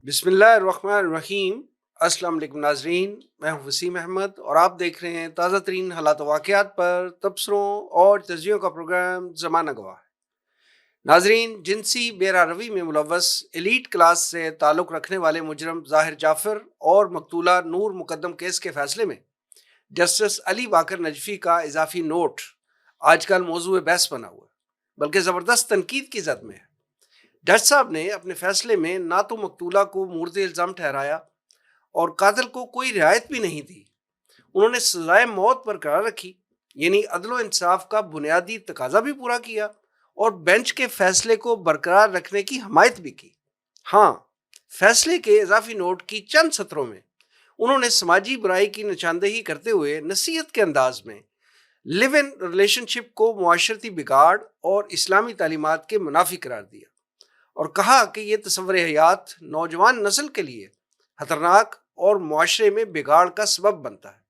بسم اللہ الرحمن الرحیم۔ السلام علیکم ناظرین، میں ہوں وسیم احمد اور آپ دیکھ رہے ہیں تازہ ترین حالات و واقعات پر تبصروں اور تجزیوں کا پروگرام زمانہ گواہ۔ ناظرین، جنسی بیرا روی میں ملوث ایلیٹ کلاس سے تعلق رکھنے والے مجرم ظاہر جعفر اور مقتولہ نور مقدم کیس کے فیصلے میں جسٹس علی باقر نجفی کا اضافی نوٹ آج کل موضوع بحث بنا ہوا ہے، بلکہ زبردست تنقید کی زد میں ہے۔ جج صاحب نے اپنے فیصلے میں نہ تو مقتولہ کو مورد الزام ٹھہرایا اور قاتل کو کوئی رعایت بھی نہیں دی۔ انہوں نے سزائے موت برقرار رکھی، یعنی عدل و انصاف کا بنیادی تقاضا بھی پورا کیا اور بینچ کے فیصلے کو برقرار رکھنے کی حمایت بھی کی۔ ہاں، فیصلے کے اضافی نوٹ کی چند سطروں میں انہوں نے سماجی برائی کی نشاندہی کرتے ہوئے نصیحت کے انداز میں لیو ان ریلیشن شپ کو معاشرتی بگاڑ اور اسلامی تعلیمات کے منافی قرار دیا اور کہا کہ یہ تصور حیات نوجوان نسل کے لیے خطرناک اور معاشرے میں بگاڑ کا سبب بنتا ہے۔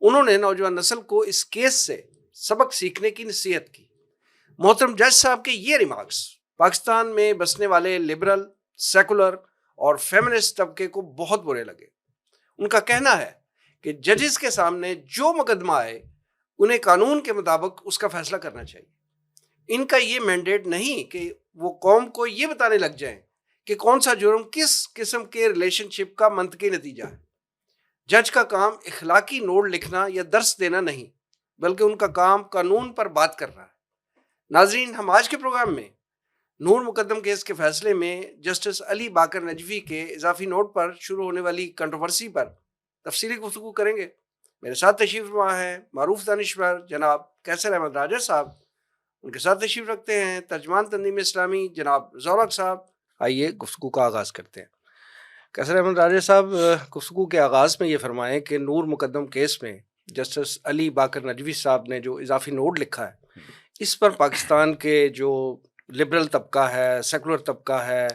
انہوں نے نوجوان نسل کو اس کیس سے سبق سیکھنے کی نصیحت کی۔ محترم جج صاحب کے یہ ریمارکس پاکستان میں بسنے والے لبرل، سیکولر اور فیمنسٹ طبقے کو بہت برے لگے۔ ان کا کہنا ہے کہ ججز کے سامنے جو مقدمہ آئے انہیں قانون کے مطابق اس کا فیصلہ کرنا چاہیے۔ ان کا یہ مینڈیٹ نہیں کہ وہ قوم کو یہ بتانے لگ جائیں کہ کون سا جرم کس قسم کے ریلیشن شپ کا منطقی نتیجہ ہے۔ جج کا کام اخلاقی نوٹ لکھنا یا درس دینا نہیں، بلکہ ان کا کام قانون پر بات کرنا ہے۔ ناظرین، ہم آج کے پروگرام میں نور مقدم کیس کے فیصلے میں جسٹس علی باقر نجفی کے اضافی نوٹ پر شروع ہونے والی کنٹروورسی پر تفصیلی گفتگو کریں گے۔ میرے ساتھ تشریف فرما ہے معروف دانشور جناب کیسر احمد راجہ صاحب، ان کے ساتھ تشریف رکھتے ہیں ترجمان تنظیم اسلامی جناب زورق صاحب۔ آئیے گفتگو کا آغاز کرتے ہیں۔ کیسر احمد راجہ صاحب، گفتگو کے آغاز میں یہ فرمائیں کہ نور مقدم کیس میں جسٹس علی باقر نجوی صاحب نے جو اضافی نوٹ لکھا ہے، اس پر پاکستان کے جو لبرل طبقہ ہے، سیکولر طبقہ ہے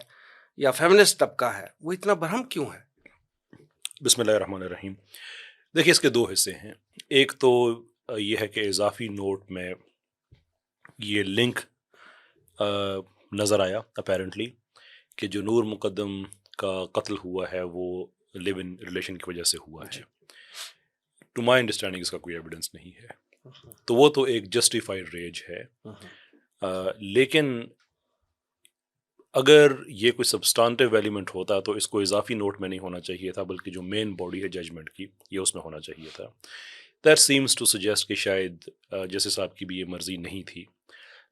یا فیمنسٹ طبقہ ہے، وہ اتنا برہم کیوں ہے؟ بسم اللہ الرحمن الرحیم۔ دیکھیے، اس کے دو حصے ہیں۔ ایک تو یہ ہے کہ اضافی نوٹ میں یہ لنک نظر آیا اپیرنٹلی کہ جو نور مقدم کا قتل ہوا ہے وہ لیو ان ریلیشن کی وجہ سے ہوا ہے۔ ٹو مائی انڈرسٹینڈنگ اس کا کوئی ایویڈنس نہیں ہے، تو وہ تو ایک جسٹیفائڈ ریج ہے۔ لیکن اگر یہ کوئی سبسٹانٹیو ایلیمنٹ ہوتا تو اس کو اضافی نوٹ میں نہیں ہونا چاہیے تھا، بلکہ جو مین باڈی ہے ججمنٹ کی یہ اس میں ہونا چاہیے تھا۔ دیٹ سیمز ٹو سجیسٹ کہ شاید جیسے صاحب کی بھی یہ مرضی نہیں تھی،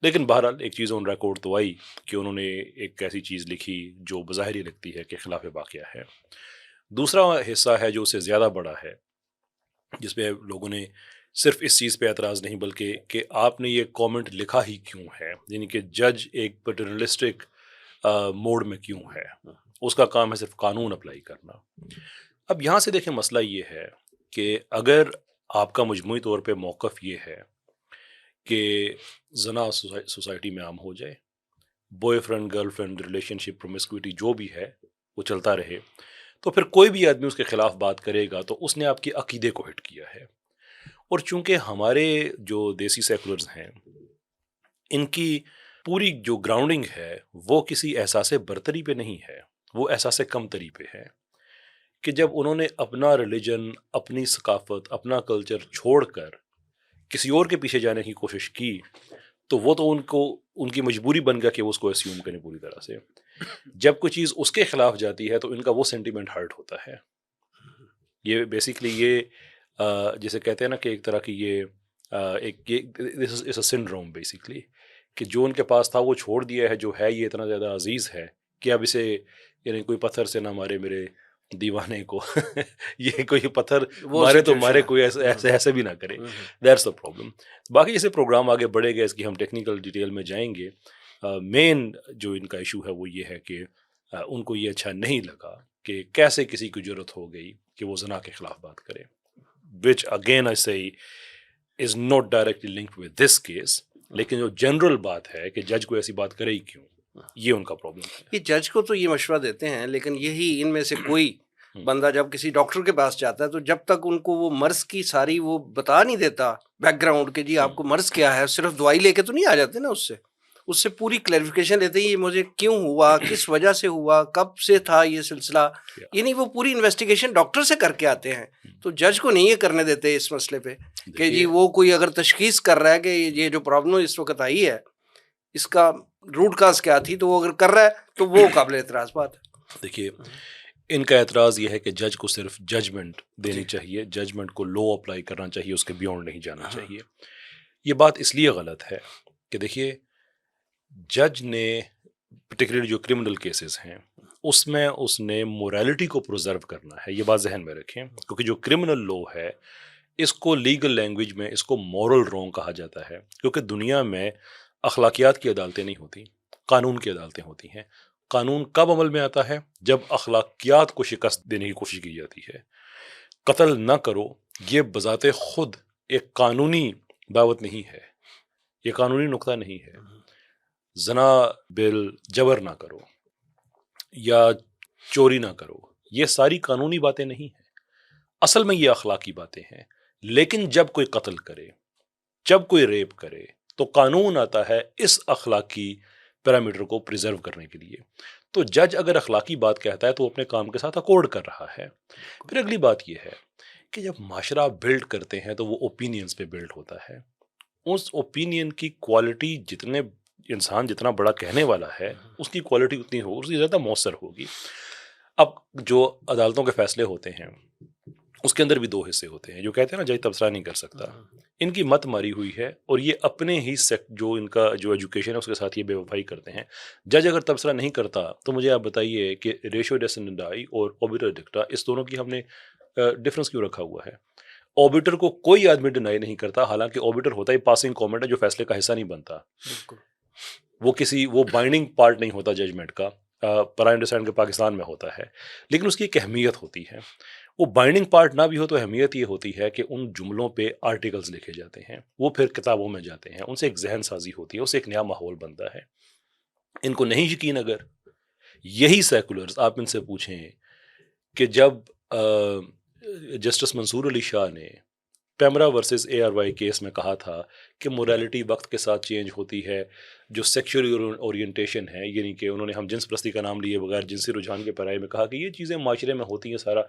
لیکن بہرحال ایک چیز آن ریکارڈ تو آئی کہ انہوں نے ایک ایسی چیز لکھی جو بظاہر ہی لگتی ہے کہ خلاف واقعہ ہے۔ دوسرا حصہ ہے جو اسے زیادہ بڑا ہے، جس میں لوگوں نے صرف اس چیز پہ اعتراض نہیں بلکہ کہ آپ نے یہ کامنٹ لکھا ہی کیوں ہے، یعنی کہ جج ایک پیٹرنلسٹک موڈ میں کیوں ہے، اس کا کام ہے صرف قانون اپلائی کرنا۔ اب یہاں سے دیکھیں، مسئلہ یہ ہے کہ اگر آپ کا مجموعی طور پہ موقف یہ ہے کہ زنا سوسائٹی میں عام ہو جائے، boyfriend girlfriend relationship promiscuity جو بھی ہے وہ چلتا رہے، تو پھر کوئی بھی آدمی اس کے خلاف بات کرے گا تو اس نے آپ کے عقیدے کو ہٹ کیا ہے۔ اور چونکہ ہمارے جو دیسی سیکولرز ہیں، ان کی پوری جو گراؤنڈنگ ہے وہ کسی احساس برتری پہ نہیں ہے، وہ احساس کمتری پہ ہے، کہ جب انہوں نے اپنا ریلیجن، اپنی ثقافت، اپنا کلچر چھوڑ کر کسی اور کے پیچھے جانے کی کوشش کی تو وہ تو ان کی مجبوری بن گیا کہ وہ اس کو اسیوم کریں پوری طرح سے۔ جب کوئی چیز اس کے خلاف جاتی ہے تو ان کا وہ سینٹیمنٹ ہرٹ ہوتا ہے۔ یہ بیسیکلی یہ جیسے کہتے ہیں نا کہ ایک طرح کی یہ دس از اے سنڈروم بیسیکلی، کہ جو ان کے پاس تھا وہ چھوڑ دیا ہے، جو ہے یہ اتنا زیادہ عزیز ہے کہ اب اسے یعنی کوئی پتھر سے نہ مارے میرے دیوانے کو یہ کوئی پتھر مارے تو مارے، کوئی ایسے بھی نہ کرے۔ That's the problem. باقی جیسے پروگرام آگے بڑھے گا اس کی ہم ٹیکنیکل ڈیٹیل میں جائیں گے۔ مین جو ان کا ایشو ہے وہ یہ ہے کہ ان کو یہ اچھا نہیں لگا کہ کیسے کسی کی جرت ہو گئی کہ وہ زنا کے خلاف بات کرے، which again I say is not directly linked with this case، لیکن جو جنرل بات ہے کہ جج کو ایسی بات کرے ہی کیوں، یہ ان کا پرابلم ہے۔ یہ جج کو تو یہ مشورہ دیتے ہیں، لیکن یہی ان میں سے کوئی بندہ جب کسی ڈاکٹر کے پاس جاتا ہے تو جب تک ان کو وہ مرض کی ساری وہ بتا نہیں دیتا بیک گراؤنڈ کہ جی آپ کو مرض کیا ہے، صرف دوائی لے کے تو نہیں آ جاتے نا اس سے، اس سے پوری کلیریفیکیشن لیتے ہیں یہ مجھے کیوں ہوا, کس وجہ سے ہوا, کب سے تھا یہ سلسلہ, یعنی وہ پوری انویسٹیگیشن ڈاکٹر سے کر کے آتے ہیں. تو جج کو نہیں یہ کرنے دیتے اس مسئلے پہ کہ جی وہ کوئی اگر تشخیص کر رہا ہے کہ یہ جو پرابلم اس وقت آئی ہے اس کا روٹ کاز کیا تھی, تو وہ اگر کر رہا ہے تو وہ قابل اعتراض بات ہے. دیکھیے ان کا اعتراض یہ ہے کہ جج کو صرف ججمنٹ دینی چاہیے, ججمنٹ کو لو اپلائی کرنا چاہیے, اس کے بیونڈ نہیں جانا چاہیے. یہ بات اس لیے غلط ہے کہ دیکھیے جج نے پرٹیکولرلی جو کرمنل کیسز ہیں اس میں اس نے موریلٹی کو پرزرو کرنا ہے, یہ بات ذہن میں رکھیں, کیونکہ جو کرمنل لا ہے اس کو لیگل لینگویج میں اس کو مورل رونگ کہا جاتا ہے, کیونکہ دنیا میں اخلاقیات کی عدالتیں نہیں ہوتی, قانون کی عدالتیں ہوتی ہیں. قانون کب عمل میں آتا ہے؟ جب اخلاقیات کو شکست دینے کی کوشش کی جاتی ہے. قتل نہ کرو یہ بذات خود ایک قانونی دعوت نہیں ہے, یہ قانونی نقطہ نہیں ہے. زنا بل جبر نہ کرو یا چوری نہ کرو, یہ ساری قانونی باتیں نہیں ہیں, اصل میں یہ اخلاقی باتیں ہیں. لیکن جب کوئی قتل کرے, جب کوئی ریپ کرے تو قانون آتا ہے اس اخلاقی پیرامیٹر کو پریزرو کرنے کے لیے. تو جج اگر اخلاقی بات کہتا ہے تو وہ اپنے کام کے ساتھ اکورڈ کر رہا ہے. پھر اگلی بات یہ ہے کہ جب معاشرہ بلڈ کرتے ہیں تو وہ اوپینینز پہ بلڈ ہوتا ہے. اس اوپینین کی کوالٹی جتنے انسان جتنا بڑا کہنے والا ہے اس کی کوالٹی اتنی ہوگی, اس کی زیادہ مؤثر ہوگی. اب جو عدالتوں کے فیصلے ہوتے ہیں اس کے اندر بھی دو حصے ہوتے ہیں. جو کہتے ہیں نا جج تبصرہ نہیں کر سکتا, ان کی مت ماری ہوئی ہے اور یہ اپنے ہی جو ان کا جو ایجوکیشن ہے اس کے ساتھ یہ بے وفائی کرتے ہیں. جج اگر تبصرہ نہیں کرتا تو مجھے آپ بتائیے کہ ریشو ڈیسنڈائی اور اوبیٹر ڈکٹا اس دونوں کی ہم نے ڈفرنس کیوں رکھا ہوا ہے؟ اوبیٹر کو کوئی آدمی ڈینائی نہیں کرتا, حالانکہ اوبیٹر ہوتا ہی پاسنگ کامنٹ ہے جو فیصلے کا حصہ نہیں بنتا. وہ بائنڈنگ پارٹ نہیں ہوتا ججمنٹ کا. پر آئی انڈرسٹینڈ کہ پاکستان میں ہوتا ہے, لیکن اس کی ایک اہمیت ہوتی ہے. وہ بائنڈنگ پارٹ نہ بھی ہو تو اہمیت یہ ہوتی ہے کہ ان جملوں پہ آرٹیکلز لکھے جاتے ہیں, وہ پھر کتابوں میں جاتے ہیں, ان سے ایک ذہن سازی ہوتی ہے, اس سے ایک نیا ماحول بنتا ہے. ان کو نہیں یقین, اگر یہی سیکولرز آپ ان سے پوچھیں کہ جب جسٹس منصور علی شاہ نے پیمرا ورسز ARY کیس میں کہا تھا کہ موریلٹی وقت کے ساتھ چینج ہوتی ہے, جو سیکشول اورینٹیشن ہے, یعنی کہ انہوں نے ہم جنس پرستی کا نام لیے بغیر جنسی رجحان کے پیرائے میں کہا کہ یہ چیزیں معاشرے میں ہوتی ہیں سارا.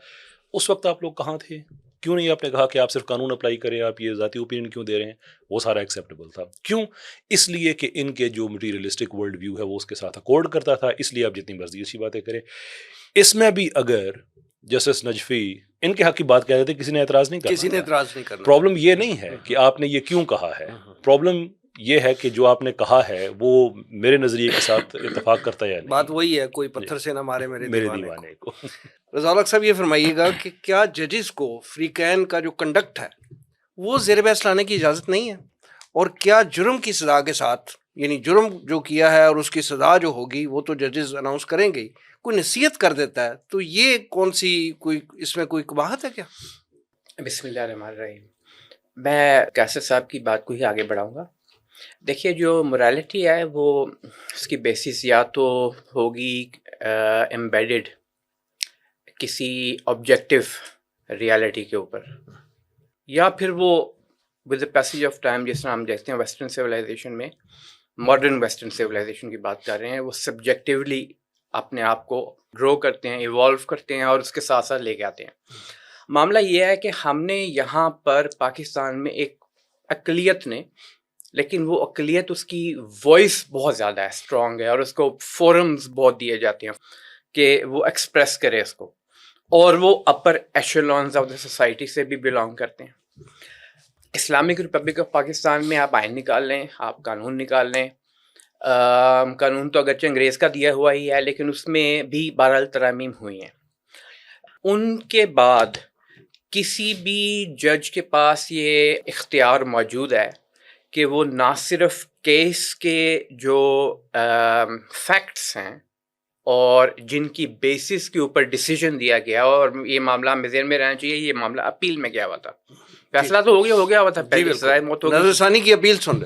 اس وقت آپ لوگ کہاں تھے؟ کیوں نہیں آپ نے کہا کہ آپ صرف قانون اپلائی کریں, آپ یہ ذاتی اوپینین کیوں دے رہے ہیں؟ وہ سارا ایکسیپٹیبل تھا. کیوں؟ اس لیے کہ ان کے جو مٹیریلسٹک ورلڈ ویو ہے وہ اس کے ساتھ اکورڈ کرتا تھا, اس لیے آپ جتنی مرضی اچھی باتیں کریں. اس میں بھی اگر جسٹس نجفی ان کے حق کی بات کہہ رہے تھے, کسی نے اعتراض نہیں کرنا. کسی نے اعتراض نہیں کرنا. پرابلم یہ نہیں ہے کہ آپ نے یہ کیوں کہا ہے, پرابلم یہ ہے کہ جو آپ نے کہا ہے وہ میرے نظریے کے ساتھ اتفاق کرتا ہے یا نہیں. بات وہی ہے, کوئی پتھر سے نہ مارے میرے دیوانے کو. رضا الحق صاحب یہ فرمائیے گا کہ کیا ججز کو فریقین کا جو کنڈکٹ ہے وہ زیر بحث لانے کی اجازت نہیں ہے, اور کیا جرم کی سزا کے ساتھ, یعنی جرم جو کیا ہے اور اس کی سزا جو ہوگی وہ تو ججز اناؤنس کریں گے, کوئی نصیحت کر دیتا ہے تو یہ کون سی کوئی اس میں کوئی قباحت ہے کیا؟ بسم اللہ الرحمن الرحیم. میں قیصر صاحب کی بات کو ہی آگے بڑھاؤں گا. دیکھیے جو موریلٹی ہے وہ اس کی بیسس یا تو ہوگی ایمبیڈڈ کسی آبجیکٹیو ریالٹی کے اوپر, یا پھر وہ with the passage of time, جس طرح ہم دیکھتے ہیں ویسٹرن سویلائزیشن میں, ماڈرن ویسٹرن سویلائزیشن کی بات کر رہے ہیں, وہ سبجیکٹیولی اپنے آپ کو گرو کرتے ہیں, ایوالو کرتے ہیں اور اس کے ساتھ ساتھ لے کے آتے ہیں. معاملہ یہ ہے کہ ہم نے یہاں پر پاکستان میں ایک اقلیت نے, لیکن وہ اقلیت اس کی وائس بہت زیادہ ہے, اسٹرانگ ہے, اور اس کو فورمز بہت دیے جاتے ہیں کہ وہ ایکسپریس کرے اس کو, اور وہ اپر ایشلونز آف دا سوسائٹی سے بھی بلانگ کرتے ہیں. اسلامک ریپبلک آف پاکستان میں آپ آئین نکال لیں, آپ قانون نکال لیں, قانون تو اگرچہ انگریز کا دیا ہوا ہی ہے لیکن اس میں بھی بہرحال ترامیم ہوئی ہیں. ان کے بعد کسی بھی جج کے پاس یہ اختیار موجود ہے کہ وہ نہ صرف کیس کے جو فیکٹس ہیں اور جن کی بیسس کے اوپر ڈیسیجن دیا گیا, اور یہ معاملہ ہمیں ذہن میں رہنا چاہیے, یہ معاملہ اپیل میں گیا ہوا تھا, فیصلہ تو ہو گیا ہوا تھا, پہلے سزائے موت ہو گئی, نظر ثانی کی اپیل سن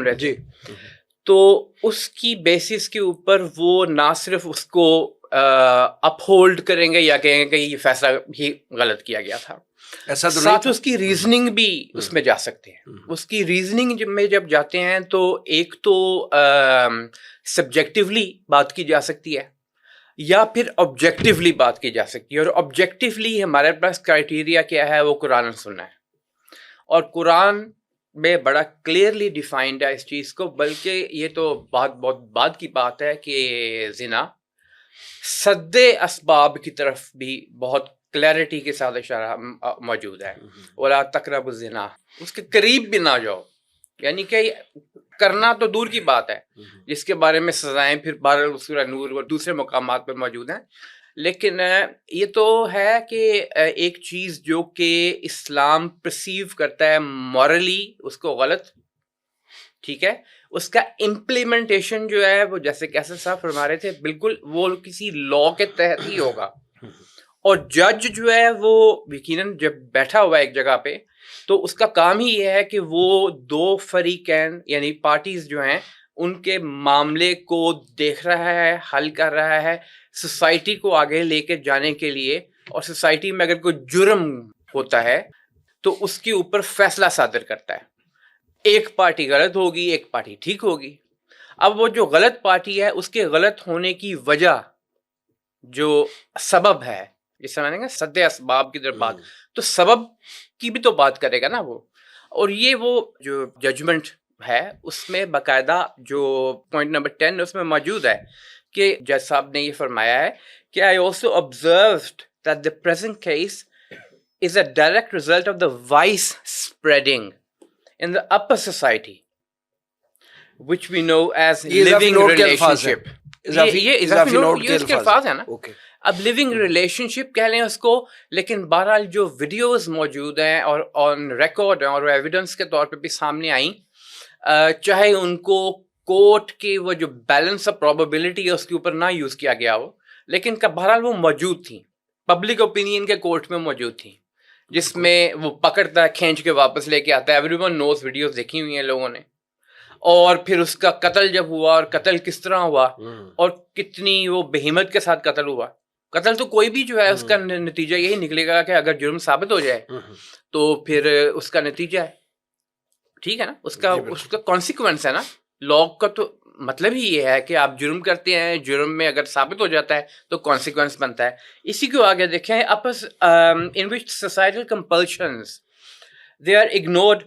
رہے تھے. جی. تو اس کی بیسس کے اوپر وہ نہ صرف اس کو اپ ہولڈ کریں گے یا کہیں گے کہ یہ فیصلہ ہی غلط کیا گیا تھا, ایسا تو نہیں ساتھ تھا؟ اس کی ریزننگ بھی اس میں جا سکتے ہیں. اس کی ریزننگ میں جب جاتے ہیں تو ایک تو سبجیکٹیولی بات کی جا سکتی ہے یا پھر آبجیکٹیولی بات کی جا سکتی ہے. اور آبجیکٹیولی ہمارے پاس کرائٹیریا کیا ہے؟ وہ قرآن اور سننا ہے. اور قرآن میں بڑا کلیئرلی ڈیفائنڈ ہے اس چیز کو. بلکہ یہ تو بہت بعد کی بات ہے کہ زنا سد اسباب کی طرف بھی بہت کلیئرٹی کے ساتھ اشارہ موجود ہے. وَلَا تَقْرَبُوا الزِّنَا، اس کے قریب بھی نہ جاؤ. یعنی کہ کرنا تو دور کی بات ہے، جس کے بارے میں سزائیں پھر 12 سورہ نور اور دوسرے مقامات پر موجود ہیں. لیکن یہ تو ہے کہ ایک چیز جو کہ اسلام پرسیو کرتا ہے مورلی اس کو غلط، ٹھیک ہے، اس کا امپلیمنٹیشن جو ہے وہ جیسے کیسے صاحب فرما رہے تھے بالکل وہ کسی لا کے تحت ہی ہوگا. اور جج جو ہے وہ یقیناً جب بیٹھا ہوا ہے ایک جگہ پہ تو اس کا کام ہی یہ ہے کہ وہ دو فریقین یعنی پارٹیز جو ہیں ان کے معاملے کو دیکھ رہا ہے، حل کر رہا ہے سوسائٹی کو آگے لے کے جانے کے لیے. اور سوسائٹی میں اگر کوئی جرم ہوتا ہے تو اس کے اوپر فیصلہ صادر کرتا ہے. ایک پارٹی غلط ہوگی، ایک پارٹی ٹھیک ہوگی. اب وہ جو غلط پارٹی ہے اس کے غلط ہونے کی وجہ جو سبب ہے، جس سے میں نے کہا سد اسباب کی طرف بات، تو سبب کی بھی تو بات کرے گا نا وہ. اور یہ وہ جو ججمنٹ ہے اس میں باقاعدہ جو پوائنٹ نمبر 10 اس میں موجود ہے کہ جج صاحب نے یہ فرمایا ہے کہ I also observed that the present case is a direct result of the vice spreading in the upper society which we know as living relationship. یہ اضافی نوٹ یہ اس کے الفاظ ہیں نا. اب لیونگ ریلیشن شپ کہہ لیں اس کو، لیکن بہرحال جو ویڈیوز موجود ہیں اور آن ریکارڈ اور ایویڈنس کے طور پہ بھی سامنے آئیں، چاہے ان کو کورٹ کی وہ جو بیلنس آف پروبیبلٹی ہے اس کے اوپر نہ یوز کیا گیا ہو، لیکن بہرحال وہ موجود تھیں، پبلک اوپینین کے کورٹ میں موجود تھیں، جس میں وہ پکڑتا ہے، کھینچ کے واپس لے کے آتا ہے. ایوری ون نوز، ویڈیوز دیکھی ہوئی ہیں لوگوں نے. اور پھر اس کا قتل جب ہوا اور قتل کس طرح ہوا اور کتنی وہ بہیمت کے ساتھ قتل ہوا. قتل تو کوئی بھی جو ہے اس کا نتیجہ یہی نکلے گا کہ اگر جرم ثابت ہو جائے تو پھر اس کا نتیجہ ہے، ٹھیک ہے نا، اس کا کانسیکوینس ہے نا. لا کا تو مطلب ہی یہ ہے کہ آپ جرم کرتے ہیں، جرم میں اگر ثابت ہو جاتا ہے تو کانسیکوینس بنتا ہے. اسی کو آگے دیکھیں، in which societal compulsions they are ignored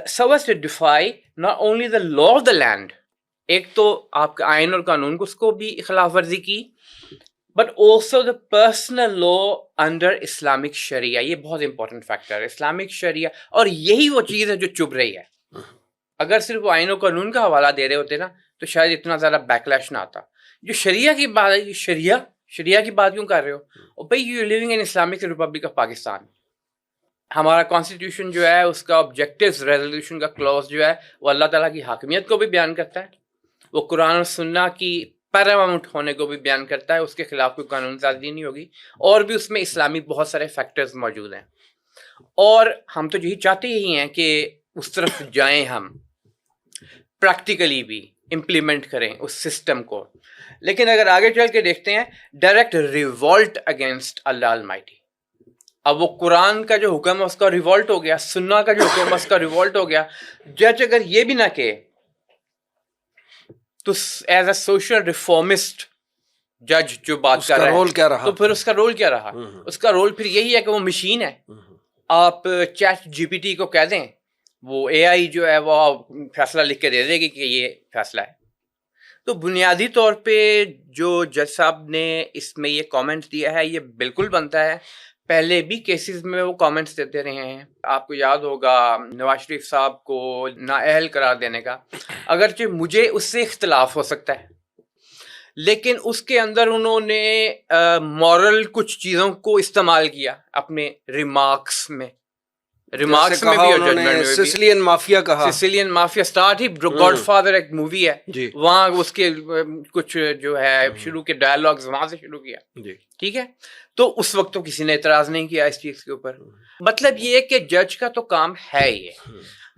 so as to defy not only the law of the land، ایک تو آپ کا آئین اور قانون کو اس کو بھی خلاف ورزی کی، but also the personal law under Islamic Sharia. یہ بہت امپورٹنٹ فیکٹر ہے اسلامک شریعہ. اور یہی وہ چیز ہے جو چبھ رہی ہے. اگر صرف وہ آئین و قانون کا حوالہ دے رہے ہوتے نا تو شاید اتنا زیادہ بیکلیش نہ آتا. جو شریعہ کی بات ہے، شریعہ کی بات کیوں کر رہے ہو؟ اور بھائی you living in Islamic Republic of Pakistan. ہمارا کانسٹیٹیوشن جو ہے اس کا آبجیکٹیوز ریزولوشن کا کلوز جو ہے وہ اللہ تعالیٰ کی حاکمیت کو بھی بیان کرتا ہے، وہ قرآن اور سنہ کی پیراماؤنٹ ہونے کو بھی بیان کرتا ہے، اس کے خلاف کوئی قانون سازی نہیں ہوگی. اور بھی اس میں اسلامی بہت سارے فیکٹرز موجود ہیں. اور ہم تو یہی چاہتے ہی ہیں کہ اس طرف جائیں، ہم پریکٹیکلی بھی امپلیمنٹ کریں اس سسٹم کو. لیکن اگر آگے چل کے دیکھتے ہیں، ڈائریکٹ ریوولٹ اگینسٹ اللہ المائٹی. اب وہ قرآن کا جو حکم ہے اس کا ریوولٹ ہو گیا، سنہ کا جو حکم ہے اس کا ریوولٹ ہو گیا. جج اگر یہ بھی نہ کہے تو ایز اے سوشل ریفارمسٹ جج جو بات کر رہا ہے تو پھر اس کا رول کیا رہا؟ اس کا رول پھر یہی ہے کہ وہ مشین ہے. آپ چیٹ جی پی ٹی کو کہہ دیں، وہ اے آئی جو ہے وہ فیصلہ لکھ کے دے دے گی کہ یہ فیصلہ ہے. تو بنیادی طور پہ جو جج صاحب نے اس میں یہ کامنٹ دیا ہے یہ بالکل بنتا ہے. پہلے بھی کیسز میں وہ کامنٹس دیتے رہے ہیں. آپ کو یاد ہوگا نواز شریف صاحب کو نااہل قرار دینے کا، اگرچہ مجھے اس سے اختلاف ہو سکتا ہے، لیکن اس کے اندر انہوں نے مورل کچھ چیزوں کو استعمال کیا اپنے ریمارکس میں بھی. اور سسلین مافیا کہا، سسلین مافیا سٹارٹ ہی گاڈ فادر ایک مووی ہے، وہاں اس کے کچھ جو ہے شروع کے ڈائلاگز وہاں سے شروع کیا، ٹھیک ہے. تو اس وقت تو کسی نے اعتراض نہیں کیا اس چیز کے اوپر. مطلب یہ کہ جج کا تو کام ہے. یہ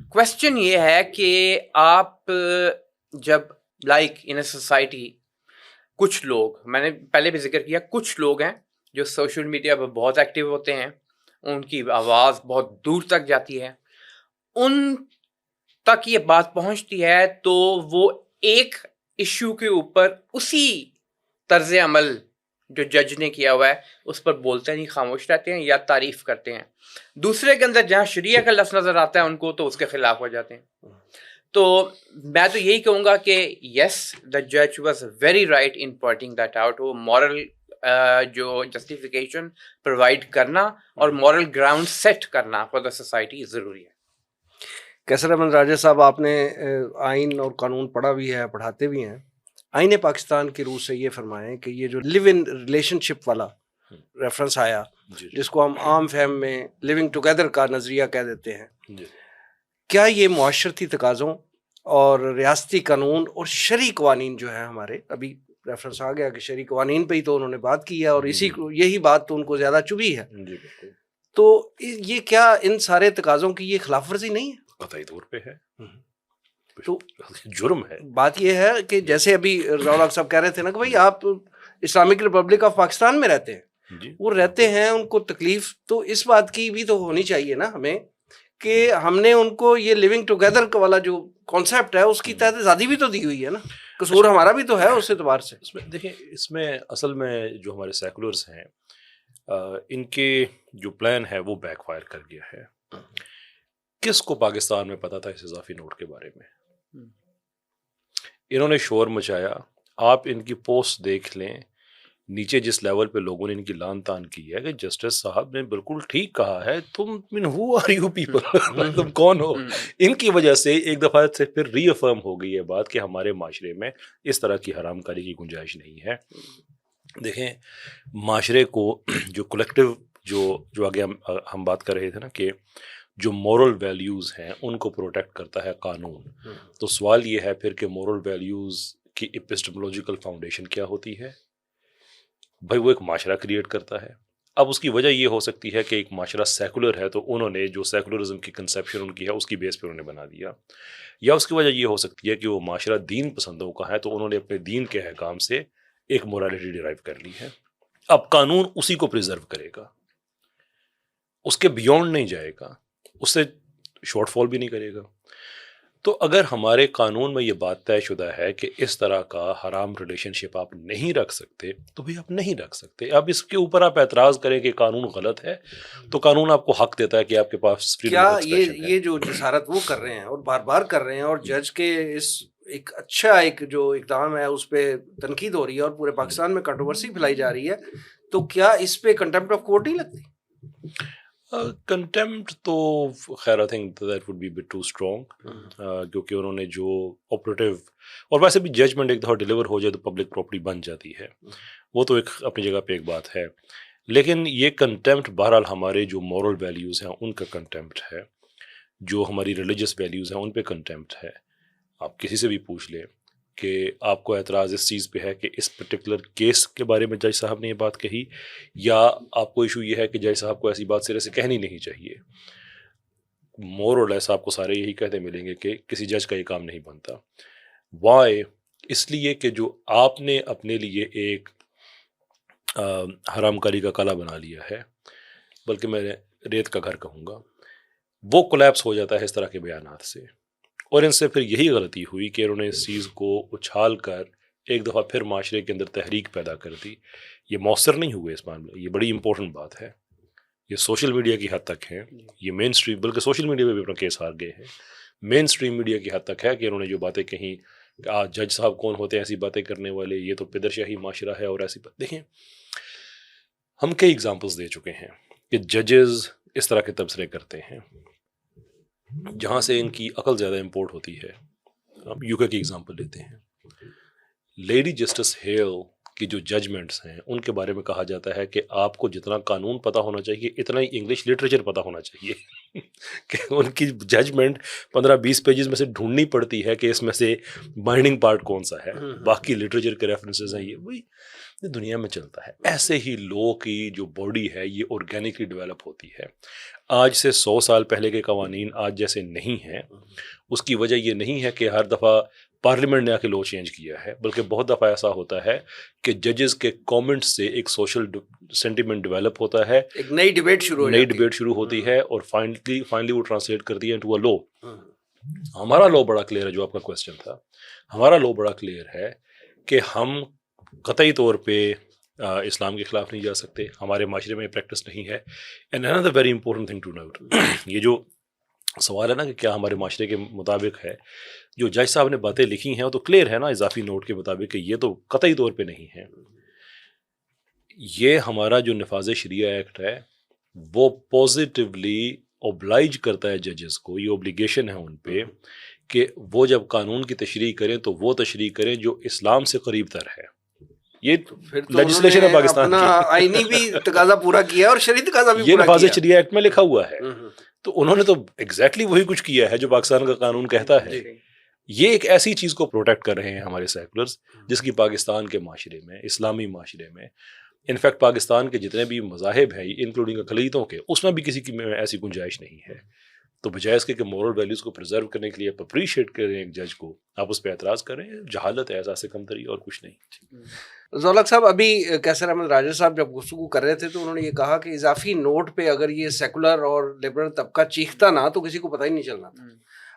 کوشچن یہ ہے کہ آپ جب لائک ان اے سوسائٹی کچھ لوگ، میں نے پہلے بھی ذکر کیا، کچھ لوگ ہیں جو سوشل میڈیا پہ بہت ایکٹیو ہوتے ہیں، ان کی آواز بہت دور تک جاتی ہے، ان تک یہ بات پہنچتی ہے تو وہ ایک ایشو کے اوپر اسی طرز عمل جو جج نے کیا ہوا ہے اس پر بولتے نہیں، خاموش رہتے ہیں یا تعریف کرتے ہیں. دوسرے کے اندر جہاں شریعہ کا لفظ نظر آتا ہے ان کو تو اس کے خلاف ہو جاتے ہیں. تو میں تو یہی کہوں گا کہ یس دا جج was very right in pointing that out. وہ مورل جو جسٹیفیکیشن پرووائڈ کرنا اور مورل گراؤنڈ سیٹ کرنا فار دا سوسائٹی ضروری ہے. کیسر احمد راجہ صاحب، آپ نے آئین اور قانون پڑھا بھی ہے، پڑھاتے بھی ہیں. آئین پاکستان کی روح سے یہ فرمائیں کہ یہ جو لیو ان ریلیشن شپ والا ریفرنس آیا، جس کو ہم عام فہم میں لیونگ ٹوگیدر کا نظریہ کہہ دیتے ہیں، کیا یہ معاشرتی تقاضوں اور ریاستی قانون اور شرعی قوانین جو ہیں ہمارے، ابھی ریفرنس آ گیا کہ شرعی قوانین پہ ہی تو انہوں نے بات کی ہے اور اسی کو یہی بات تو ان کو زیادہ چبھی ہے، تو یہ کیا ان سارے تقاضوں کی یہ خلاف ورزی نہیں ہے؟ قطعی طور پہ ہے، تو جرم ہے. بات یہ ہے کہ جیسے ابھی رضا صاحب کہہ رہے تھے نا کہ بھائی آپ اسلامک ریپبلک آف پاکستان میں رہتے ہیں، وہ رہتے ہیں، ان کو تکلیف تو اس بات کی بھی تو ہونی چاہیے نا ہمیں کہ ہم نے ان کو یہ لیونگ ٹوگیدر والا جو کانسیپٹ ہے اس کی تحت آزادی بھی تو دی ہوئی ہے نا، قصور ہمارا بھی تو ہے اس اعتبار سے. اس میں دیکھیں، اس میں اصل میں جو ہمارے سیکولرز ہیں ان کے جو پلان ہے وہ بیک فائر کر گیا ہے. کس کو پاکستان میں پتا تھا اس اضافی نوٹ کے بارے میں؟ انہوں نے شور مچایا. آپ ان کی پوسٹ دیکھ لیں، نیچے جس لیول پہ لوگوں نے ان کی لان تان کی ہے کہ جسٹس صاحب نے بالکل ٹھیک کہا ہے، تم من ہو آر یو پیپل، تم کون ہو؟ ان کی وجہ سے ایک دفعہ سے پھر ری افرم ہو گئی ہے بات کہ ہمارے معاشرے میں اس طرح کی حرام کاری کی گنجائش نہیں ہے. دیکھیں، معاشرے کو جو کلیکٹیو جو آگے ہم بات کر رہے تھے نا کہ جو مورل ویلیوز ہیں ان کو پروٹیکٹ کرتا ہے قانون. تو سوال یہ ہے پھر کہ مورل ویلیوز کی ایپسٹمولوجیکل فاؤنڈیشن کیا ہوتی ہے؟ بھائی وہ ایک معاشرہ کریٹ کرتا ہے. اب اس کی وجہ یہ ہو سکتی ہے کہ ایک معاشرہ سیکولر ہے تو انہوں نے جو سیکولرزم کی کنسیپشن ان کی ہے اس کی بیس پہ انہوں نے بنا دیا، یا اس کی وجہ یہ ہو سکتی ہے کہ وہ معاشرہ دین پسندوں کا ہے تو انہوں نے اپنے دین کے احکام سے ایک مورالٹی ڈیرائیو کر لی ہے. اب قانون اسی کو پریزرو کرے گا، اس کے بیونڈ نہیں جائے گا، اس سے شارٹ فال بھی نہیں کرے گا. تو اگر ہمارے قانون میں یہ بات طے شدہ ہے کہ اس طرح کا حرام ریلیشن شپ آپ نہیں رکھ سکتے تو بھی آپ نہیں رکھ سکتے. اب اس کے اوپر آپ اعتراض کریں کہ قانون غلط ہے تو قانون آپ کو حق دیتا ہے کہ آپ کے پاس کیا یہ جو جسارت وہ کر رہے ہیں اور بار بار کر رہے ہیں اور جج کے اس ایک اچھا ایک جو اقدام ہے اس پہ تنقید ہو رہی ہے اور پورے پاکستان میں کنٹروورسی پھیلائی جا رہی ہے، تو کیا اس پہ کنٹمپٹ آف کورٹ نہیں لگتی؟ کنٹمپٹ تو خیر I think that would be bit too strong, کیونکہ انہوں نے جو آپریٹیو اور ویسے بھی ججمنٹ ایک دفعہ ڈیلیور ہو جائے تو پبلک پراپرٹی بن جاتی ہے، وہ تو ایک اپنی جگہ پہ ایک بات ہے. لیکن یہ کنٹمپٹ بہرحال ہمارے جو مورل ویلیوز ہیں ان کا کنٹمپٹ ہے، جو ہماری ریلیجس ویلیوز ہیں ان پہ کنٹمپٹ ہے. آپ کسی سے بھی پوچھ لیں کہ آپ کو اعتراض اس چیز پہ ہے کہ اس پرٹیکولر کیس کے بارے میں جج صاحب نے یہ بات کہی، یا آپ کو ایشو یہ ہے کہ جج صاحب کو ایسی بات سرے سے کہنی نہیں چاہیے. مور اور لیس آپ کو سارے یہی کہتے ملیں گے کہ کسی جج کا یہ کام نہیں بنتا. وائی؟ اس لیے کہ جو آپ نے اپنے لیے ایک حرام کاری کا کلا بنا لیا ہے، بلکہ میں ریت کا گھر کہوں گا، وہ کولیپس ہو جاتا ہے اس طرح کے بیانات سے. اور ان سے پھر یہی غلطی ہوئی کہ انہوں نے اس چیز کو اچھال کر ایک دفعہ پھر معاشرے کے اندر تحریک پیدا کر دی. یہ مؤثر نہیں ہوئے اس معاملے. یہ بڑی امپورٹنٹ بات ہے. یہ سوشل میڈیا کی حد تک ہے، یہ مین اسٹریم، بلکہ سوشل میڈیا پہ بھی اپنا کیس ہار گئے ہیں. مین اسٹریم میڈیا کی حد تک ہے کہ انہوں نے جو باتیں کہیں کہ آج جج صاحب کون ہوتے ہیں ایسی باتیں کرنے والے، یہ تو پدر شاہی معاشرہ ہے اور ایسی بات. دیکھیں، ہم کئی ایگزامپلس دے چکے ہیں کہ ججز اس طرح کے تبصرے کرتے ہیں جہاں سے ان کی عقل زیادہ امپورٹ ہوتی ہے. ہم یو کے کی ایگزامپل لیتے ہیں. لیڈی جسٹس ہیل کی جو ججمنٹس ہیں ان کے بارے میں کہا جاتا ہے کہ آپ کو جتنا قانون پتہ ہونا چاہیے اتنا ہی انگلش لٹریچر پتہ ہونا چاہیے. کہ ان کی ججمنٹ 15-20 پیجز میں سے ڈھونڈنی پڑتی ہے کہ اس میں سے بائنڈنگ پارٹ کون سا ہے، باقی لٹریچر کے ریفرنسز ہیں. یہ وہی دنیا میں چلتا ہے. ایسے ہی لو کی جو باڈی ہے یہ آرگینکلی ڈیولپ ہوتی ہے. آج سے 100 سال پہلے کے قوانین آج جیسے نہیں ہیں. اس کی وجہ یہ نہیں ہے کہ ہر دفعہ پارلیمنٹ نے آ کے لو چینج کیا ہے، بلکہ بہت دفعہ ایسا ہوتا ہے کہ ججز کے کامنٹس سے ایک سوشل سینٹیمنٹ ڈیولپ ہوتا ہے، ایک نئی ڈیبیٹ شروع ہوتی ہے، اور فائنلی وہ ٹرانسلیٹ کرتی ہے انٹو اے لو۔ ہمارا لو بڑا کلیئر ہے، جو آپ کا کویسچن تھا، ہمارا لو بڑا کلیئر ہے کہ ہم قطعی طور پہ اسلام کے خلاف نہیں جا سکتے، ہمارے معاشرے میں پریکٹس نہیں ہے۔ And another very important thing to note، یہ جو سوال ہے نا کہ کیا ہمارے معاشرے کے مطابق ہے، جو جج صاحب نے باتیں لکھی ہیں وہ تو کلیئر ہے نا اضافی نوٹ کے مطابق کہ یہ تو قطعی طور پہ نہیں ہے۔ یہ ہمارا جو نفاذ شریعہ ایکٹ ہے وہ پازیٹیولی اوبلائج کرتا ہے ججز کو، یہ اوبلیگیشن ہے ان پہ کہ وہ جب قانون کی تشریح کریں تو وہ تشریح کریں جو اسلام سے قریب تر ہے۔ یہ لیجسلیشن ہے پاکستان کی، آئینی بھی تقاضا پورا کیا اور شرعی تقاضا بھی یہ پورا نفاذ کیا۔ شریعہ ایکٹ میں لکھا ہوا ہے، تو انہوں نے تو ایگزیکٹلی وہی کچھ کیا ہے جو پاکستان کا قانون کہتا ہے۔ یہ ایک ایسی چیز کو پروٹیکٹ کر رہے ہیں ہمارے سیکولرز، جس کی پاکستان کے معاشرے میں، اسلامی معاشرے میں، انفیکٹ پاکستان کے جتنے بھی مذاہب ہیں انکلوڈنگ اقلیتوں کے، اس میں بھی کسی کی ایسی گنجائش نہیں ہے۔ تو بجائے اس کے کہ مورل ویلیوز کو پرزرو کرنے کے لیے آپ اپریشیٹ کریں ایک جج کو، آپ اس پہ اعتراض کریں، جہالت ہے ایسا سے کمتری اور کچھ نہیں۔ ذولق صاحب، ابھی قیصر احمد راجہ صاحب جب گفتگو کر رہے تھے تو انہوں نے یہ کہا کہ اضافی نوٹ پہ اگر یہ سیکولر اور لبرل طبقہ چیختا نا تو کسی کو پتہ ہی نہیں چلنا تھا۔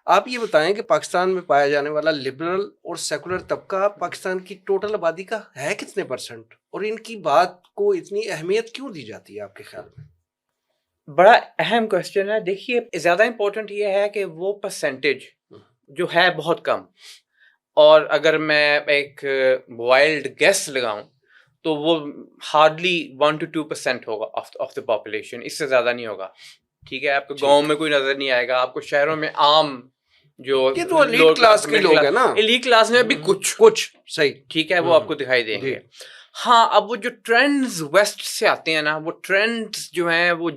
آپ یہ بتائیں کہ پاکستان میں پایا جانے والا لبرل اور سیکولر طبقہ پاکستان کی ٹوٹل آبادی کا ہے کتنے پرسنٹ، اور ان کی بات کو اتنی اہمیت کیوں دی جاتی ہے آپ کے خیال میں؟ بڑا اہم کوشچن ہے۔ دیکھیے، زیادہ امپورٹنٹ یہ ہے کہ وہ پرسنٹیج جو ہے بہت کم، اور اگر میں ایک وائلڈ گیس لگاؤں تو وہ ہارڈلی 1 to 2% ہوگا آف دا پاپولیشن، اس سے زیادہ نہیں ہوگا۔ ٹھیک ہے، آپ کو گاؤں میں کوئی نظر نہیں آئے گا، آپ کو شہروں میں عام جو یہ تو ایلیٹ کلاس کے لوگ ہیں نا، ایلیٹ کلاس میں بھی کچھ صحیح، ٹھیک ہے، وہ آپ کو دکھائی دیں گے۔ ہاں، اب وہ جو ٹرینڈز ویسٹ سے آتے ہیں نا، وہ ٹرینڈز جو ہیں، وہ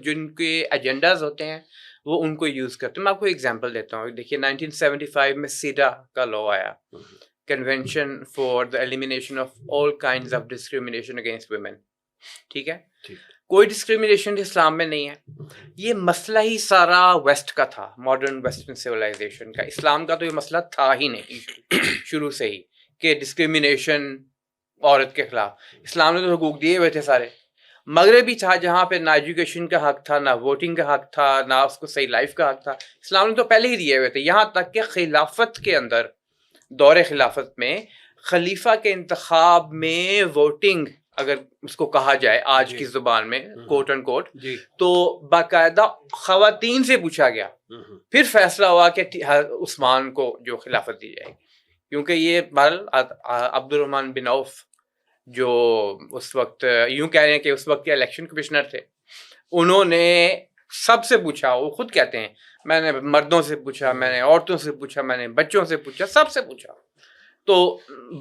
جن کے ایجنڈاز ہوتے ہیں وہ ان کو یوز کرتے ہیں۔ میں آپ کو ایگزامپل دیتا ہوں۔ دیکھیے 1975 میں سیڈا کا لا آیا، convention for the elimination of all kinds of discrimination against women. ٹھیک ہے، کوئی ڈسکریمنیشن اسلام میں نہیں ہے۔ یہ مسئلہ ہی سارا ویسٹ کا تھا، ماڈرن ویسٹرن سویلائزیشن کا۔ اسلام کا تو یہ مسئلہ تھا ہی نہیں شروع سے ہی کہ ڈسکریمنیشن عورت کے خلاف۔ اسلام نے تو حقوق دیے ہوئے تھے سارے۔ مغربی تھا جہاں پہ نہ ایجوکیشن کا حق تھا، نہ ووٹنگ کا حق تھا، نہ اس کو صحیح لائف کا حق تھا، اسلام نے تو پہلے ہی دیے ہوئے تھے۔ یہاں تک کہ خلافت کے اندر، دور خلافت میں، خلیفہ کے انتخاب میں ووٹنگ اگر اس کو کہا جائے آج کی زبان میں کوٹ اینڈ کوٹ، تو باقاعدہ خواتین سے پوچھا گیا، پھر فیصلہ ہوا کہ عثمان کو جو خلافت دی جائے گی، کیونکہ یہ عبد الرحمن بن عوف جو اس وقت یوں کہہ رہے ہیں کہ اس وقت کے الیکشن کمشنر تھے، انہوں نے سب سے پوچھا، وہ خود کہتے ہیں میں نے مردوں سے پوچھا، میں نے عورتوں سے پوچھا، میں نے بچوں سے پوچھا، سب سے پوچھا، تو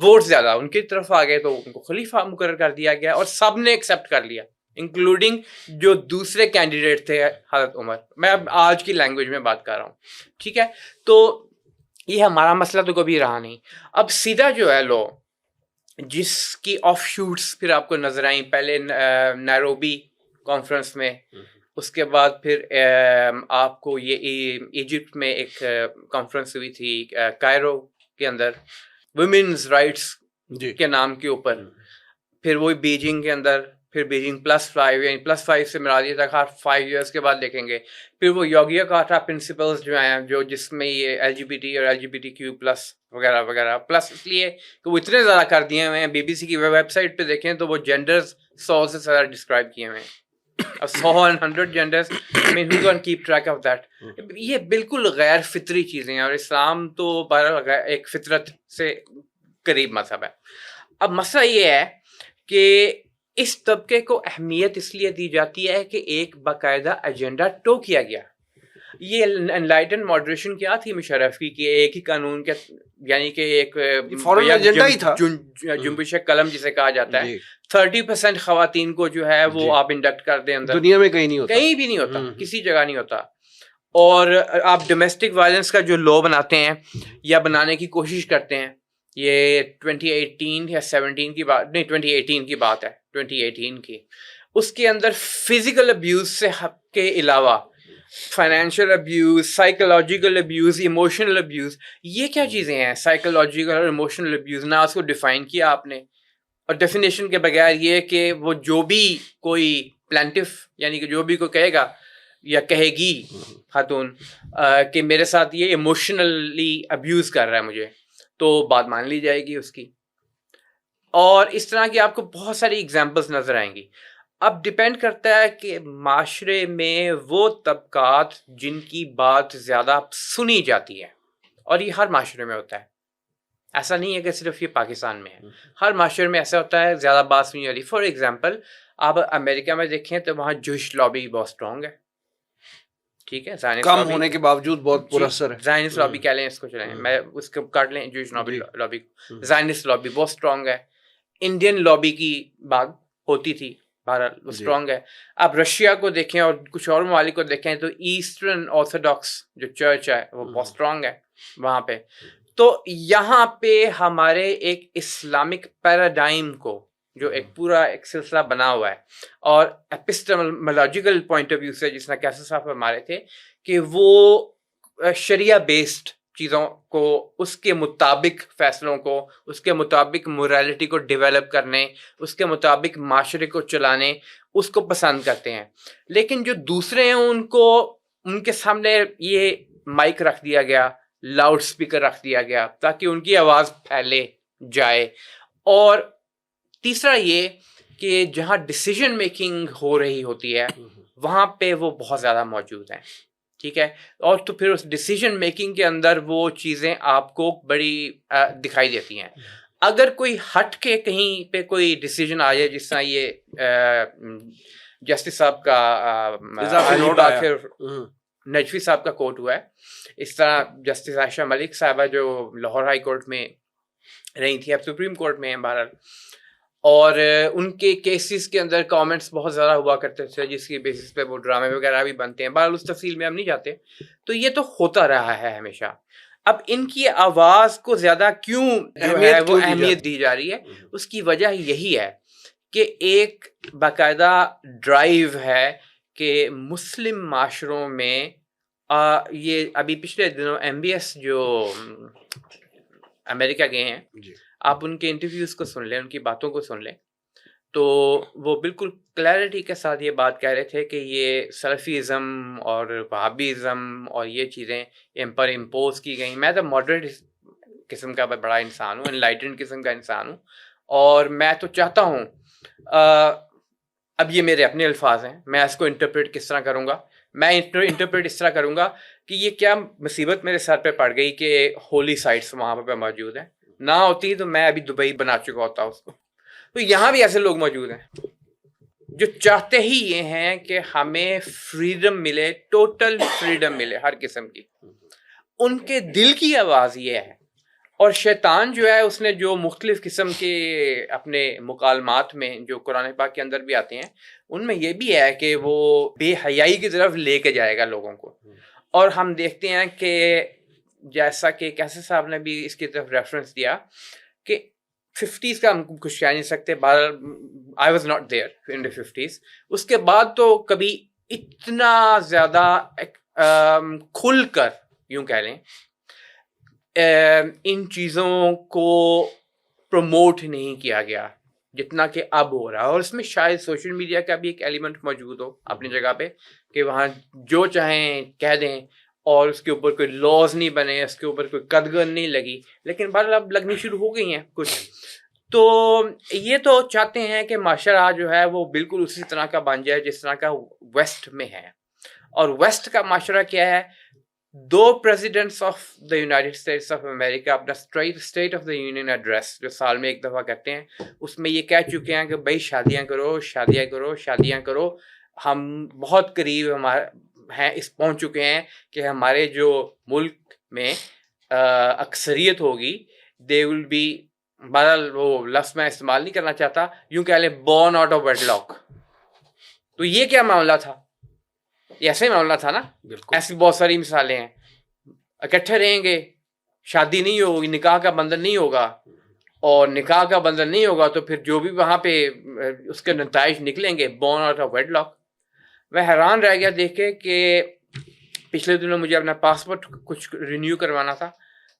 ووٹ زیادہ ان کی طرف آ گئے، تو ان کو خلیفہ مقرر کر دیا گیا اور سب نے ایکسیپٹ کر لیا، انکلوڈنگ جو دوسرے کینڈیڈیٹ تھے حضرت عمر۔ میں اب آج کی لینگویج میں بات کر رہا ہوں، ٹھیک ہے۔ تو یہ ہمارا مسئلہ تو کبھی رہا نہیں۔ اب سیدھا جو ہے لو، جس کی آف شوٹس پھر آپ کو نظر آئیں، پہلے نیروبی کانفرنس میں، اس کے بعد پھر آپ کو یہ ایجپٹ میں ایک کانفرنس ہوئی تھی کائرو کے اندر ویمنز رائٹس کے نام کے اوپر، پھر وہی بیجنگ کے اندر، پھر بیجنگ +5، یعنی +5 سے مراد یہ تک ہر 5 ایئرس کے بعد دیکھیں گے، پھر وہ یوگیا کارٹا پرنسپلز جو ہیں، جو جس میں یہ LGBT اور LGBTQ+ وغیرہ وغیرہ، پلس اس لیے کہ وہ اتنے زیادہ کر دیے ہوئے ہیں، BBC کی ویب سائٹ پہ دیکھیں تو وہ جینڈرز 100 سے زیادہ ڈسکرائب کیے ہوئے ہیں، اب 100 and 100 genders، I mean, who can keep track of that؟ یہ بالکل غیر فطری چیزیں ہیں، اور اسلام تو بہرحال ایک فطرت سے قریب مذہب ہے۔ اب مسئلہ یہ ہے کہ اس طبقے کو اہمیت اس لیے دی جاتی ہے کہ ایک باقاعدہ ایجنڈا ٹو کیا گیا۔ یہ انلائٹن ماڈریشن کیا تھی مشرف کی، کہ ایک ہی قانون کے، یعنی کہ ایک فارن ایجنڈا ہی تھا، جنبش قلم جسے کہا جاتا ہے۔ 30% خواتین کو جو ہے وہ آپ انڈکٹ کر دیں اندر، دنیا میں کہیں نہیں ہوتا، کہیں بھی نہیں ہوتا، کسی جگہ نہیں ہوتا۔ اور آپ ڈومیسٹک وائلنس کا جو لا بناتے ہیں یا بنانے کی کوشش کرتے ہیں، یہ 2018 یا 17 کی بات نہیں، 2018 کی بات ہے، 2018 کی، اس کے اندر فزیکل ابیوز سے کے علاوہ financial abuse, psychological abuse, emotional abuse. یہ کیا چیزیں ہیں سائیکولوجیکل اور ایموشنل ابیوز؟ نہ اس کو ڈیفائن کیا آپ نے، اور ڈیفینیشن کے بغیر یہ کہ وہ جو بھی کوئی پلانٹف یعنی کہ جو بھی کوئی کہے گا یا کہے گی خاتون کہ میرے ساتھ یہ ایموشنلی ابیوز کر رہا ہے مجھے، تو بات مان لی جائے گی اس کی. اور اس طرح کی آپ کو بہت ساری ایگزامپلس نظر آئیں گی. اب ڈپینڈ کرتا ہے کہ معاشرے میں وہ طبقات جن کی بات زیادہ سنی جاتی ہے، اور یہ ہر معاشرے میں ہوتا ہے، ایسا نہیں ہے کہ صرف یہ پاکستان میں ہے، ہر معاشرے میں ایسا ہوتا ہے زیادہ بات سنی جاتی ہے. فار ایگزامپل آپ امریکہ میں دیکھیں تو وہاں جوش لابی بہت اسٹرانگ ہے، ٹھیک ہے، کم ہونے کے باوجود بہت پر اثر ہے. زائنسٹ لابی کہہ لیں اس کو، چلیں میں اس کو کاٹ لیں جوش لابی، زائنسٹ لابی بہت اسٹرانگ ہے. انڈین لابی کی بات ہوتی تھی، بہرحال وہ اسٹرانگ ہے. آپ رشیا کو دیکھیں اور کچھ اور ممالک کو دیکھیں تو ایسٹرن آرتھوڈاکس جو چرچ ہے وہ بہت اسٹرانگ ہے وہاں پہ. تو یہاں پہ ہمارے ایک اسلامک پیراڈائم کو جو ایک پورا ایک سلسلہ بنا ہوا ہے، اور ایپسٹمولوجیکل پوائنٹ آف ویو سے جس طرح کیسے صاحب ہمارے تھے کہ وہ شریعہ بیسڈ چیزوں کو، اس کے مطابق فیصلوں کو، اس کے مطابق موریلٹی کو ڈیولپ کرنے، اس کے مطابق معاشرے کو چلانے اس کو پسند کرتے ہیں. لیکن جو دوسرے ہیں ان کے سامنے یہ مائک رکھ دیا گیا، لاؤڈ سپیکر رکھ دیا گیا تاکہ ان کی آواز پھیلے جائے. اور تیسرا یہ کہ جہاں ڈیسیژن میکنگ ہو رہی ہوتی ہے وہاں پہ وہ بہت زیادہ موجود ہیں، ٹھیک ہے. اور تو پھر اس ڈیسیژن میکنگ کے اندر وہ چیزیں آپ کو بڑی دکھائی دیتی ہیں. اگر کوئی ہٹ کے کہیں پہ کوئی ڈیسیژن آ جائے، جس طرح یہ جسٹس صاحب کا نجفی صاحب کا کوٹ ہوا ہے، اس طرح جسٹس عائشہ ملک صاحبہ جو لاہور ہائی کورٹ میں رہی تھی، اب سپریم کورٹ میں ہیں بہرحال، اور ان کے کیسز کے اندر کامنٹس بہت زیادہ ہوا کرتے تھے جس کی بیسس پہ وہ ڈرامے وغیرہ بھی بنتے ہیں. بہرحال اس تفصیل میں ہم نہیں جاتے. تو یہ تو ہوتا رہا ہے ہمیشہ. اب ان کی آواز کو زیادہ کیوں جو ہے وہ اہمیت دی جا رہی ہے، اس کی وجہ یہی ہے کہ ایک باقاعدہ ڈرائیو ہے کہ مسلم معاشروں میں یہ ابھی پچھلے دنوں MBS جو امریکہ گئے ہیں، آپ ان کے انٹرویوز کو سن لیں، ان کی باتوں کو سن لیں، تو وہ بالکل کلیئرٹی کے ساتھ یہ بات کہہ رہے تھے کہ یہ سلفیزم اور وہابیزم اور یہ چیزیں ان پر امپوز کی گئیں. میں تو ماڈریٹ قسم کا بڑا انسان ہوں، انلائٹنڈ قسم کا انسان ہوں، اور میں تو چاہتا ہوں، اب یہ میرے اپنے الفاظ ہیں، میں اس کو انٹرپریٹ کس طرح کروں گا، میں انٹرپریٹ اس طرح کروں گا کہ یہ کیا مصیبت میرے سر پہ پڑ گئی کہ ہولی سائٹس وہاں پہ موجود ہیں. نہ ہوتی تو میں ابھی دبئی بنا چکا ہوتا اس کو. تو یہاں بھی ایسے لوگ موجود ہیں جو چاہتے ہی یہ ہیں کہ ہمیں فریڈم ملے، ٹوٹل فریڈم ملے ہر قسم کی. ان کے دل کی آواز یہ ہے. اور شیطان جو ہے اس نے جو مختلف قسم کے اپنے مکالمات میں جو قرآن پاک کے اندر بھی آتے ہیں، ان میں یہ بھی ہے کہ وہ بے حیائی کی طرف لے کے جائے گا لوگوں کو. اور ہم دیکھتے ہیں کہ جیسا کہ کیسے صاحب نے بھی اس کی طرف ریفرنس دیا کہ 50s کا ہم کچھ کہہ نہیں سکتے، I was not there in the 50s. اس کے بعد تو کبھی اتنا زیادہ کھل کر یوں کہہ لیں ان چیزوں کو پروموٹ نہیں کیا گیا جتنا کہ اب ہو رہا ہے. اور اس میں شاید سوشل میڈیا کا بھی ایک ایلیمنٹ موجود ہو اپنی جگہ پہ کہ وہاں جو چاہیں کہہ دیں اور اس کے اوپر کوئی لاز نہیں بنے، اس کے اوپر کوئی قدغن نہیں لگی. لیکن بہرحال اب لگنی شروع ہو گئی ہیں کچھ. تو یہ تو چاہتے ہیں کہ معاشرہ جو ہے وہ بالکل اسی طرح کا بن جائے جس طرح کا ویسٹ میں ہے. اور ویسٹ کا معاشرہ کیا ہے؟ 2 presidents of the United States of امریکہ اپنا state of the union address جو سال میں ایک دفعہ کرتے ہیں، اس میں یہ کہہ چکے ہیں کہ بھائی شادیاں کرو، شادیاں کرو، شادیاں کرو. ہم بہت قریب ہمارے ہیں اس پہنچ چکے ہیں کہ ہمارے جو ملک میں اکثریت ہوگی دے ول بی، بہرحال وہ لفظ میں استعمال نہیں کرنا چاہتا، یوں کہہ لیں born out of wedlock. تو یہ کیا معاملہ تھا؟ یہ ایسا ہی معاملہ تھا نا. ایسی بہت ساری مثالیں ہیں. اکٹھے رہیں گے، شادی نہیں ہوگی، نکاح کا بندھن نہیں ہوگا، اور نکاح کا بندھن نہیں ہوگا تو پھر جو بھی وہاں پہ اس کے نتائج نکلیں گے born out of wedlock. میں حیران رہ گیا دیکھ کے کہ پچھلے دنوں مجھے اپنا پاسپورٹ کچھ رینیو کروانا تھا،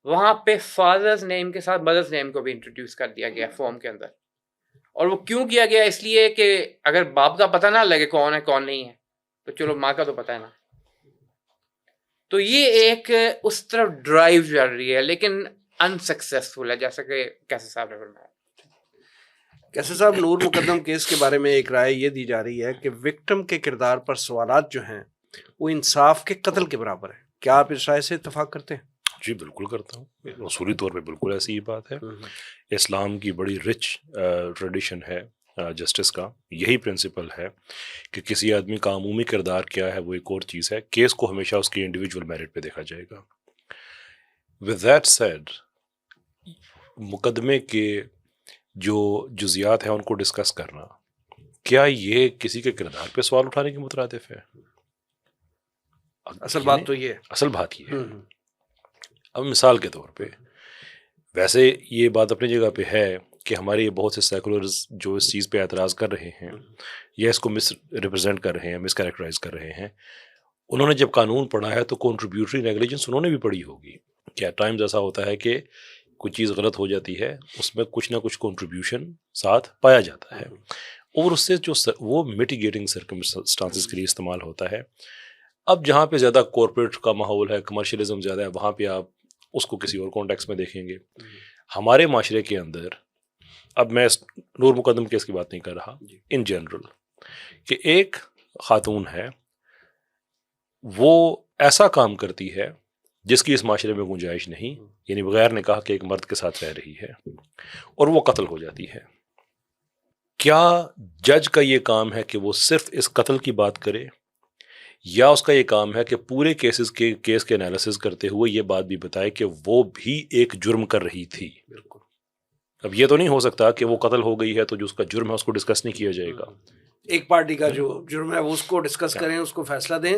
وہاں پہ فادرز نیم کے ساتھ مدرز نیم کو بھی انٹروڈیوس کر دیا گیا فارم کے اندر. اور وہ کیوں کیا گیا؟ اس لیے کہ اگر باپ کا پتہ نہ لگے کون ہے کون نہیں ہے تو چلو ماں کا تو پتہ ہے نا. تو یہ ایک اس طرف ڈرائیو چل رہی ہے، لیکن انسکسیسفل ہے، جیسا کہ کیسے صاحب نے فرمایا. کیسے صاحب، نور مقدم کیس کے بارے میں ایک رائے یہ دی جا رہی ہے کہ وکٹم کے کردار پر سوالات جو ہیں وہ انصاف کے قتل کے برابر ہے. کیا آپ اس رائے سے اتفاق کرتے ہیں؟ جی بالکل کرتا ہوں، اصولی طور پہ بالکل ایسی ہی بات ہے. اسلام کی بڑی رچ ٹریڈیشن ہے جسٹس کا، یہی پرنسپل ہے کہ کسی آدمی کا عمومی کردار کیا ہے وہ ایک اور چیز ہے، کیس کو ہمیشہ اس کی انڈیویجول میرٹ پہ دیکھا جائے گا. ود دیٹ سیڈ، مقدمے کے جو جزیات ہیں ان کو ڈسکس کرنا، کیا یہ کسی کے کردار پہ سوال اٹھانے کے مترادف ہے؟ اصل بات تو یہ ہے. اصل بات یہ ہے. اب مثال کے طور پہ، ویسے یہ بات اپنی جگہ پہ ہے کہ ہمارے یہ بہت سے سیکولرز جو اس چیز پہ اعتراض کر رہے ہیں یا اس کو مس ریپرزینٹ کر رہے ہیں، مس کریکٹرائز کر رہے ہیں، انہوں نے جب قانون پڑھا ہے تو کنٹریبیوٹری نیگلیجنس انہوں نے بھی پڑھی ہوگی. کیا ٹائمز ایسا ہوتا ہے کہ کوئی چیز غلط ہو جاتی ہے، اس میں کچھ نہ کچھ کنٹریبیوشن ساتھ پایا جاتا ہے، اور اس سے جو وہ میٹیگیٹنگ سرکمسٹانسز کے لیے استعمال ہوتا ہے. اب جہاں پہ زیادہ کارپوریٹ کا ماحول ہے، کمرشلزم زیادہ ہے، وہاں پہ آپ اس کو کسی اور کانٹیکس میں دیکھیں گے. ہمارے معاشرے کے اندر، اب میں نور مقدم کیس کی بات نہیں کر رہا، ان جنرل، کہ ایک خاتون ہے، وہ ایسا کام کرتی ہے جس کی اس معاشرے میں گنجائش نہیں، یعنی بغیر نکاح کے ایک مرد کے ساتھ رہ رہی ہے، اور وہ قتل ہو جاتی ہے. کیا جج کا یہ کام ہے کہ وہ صرف اس قتل کی بات کرے، یا اس کا یہ کام ہے کہ پورے کیس کے انالیسز کرتے ہوئے یہ بات بھی بتائے کہ وہ بھی ایک جرم کر رہی تھی؟ بالکل. اب یہ تو نہیں ہو سکتا کہ وہ قتل ہو گئی ہے تو جو اس کا جرم ہے اس کو ڈسکس نہیں کیا جائے گا. ایک پارٹی کا جو جرم ہے وہ اس کو ڈسکس کریں، اس کو فیصلہ دیں،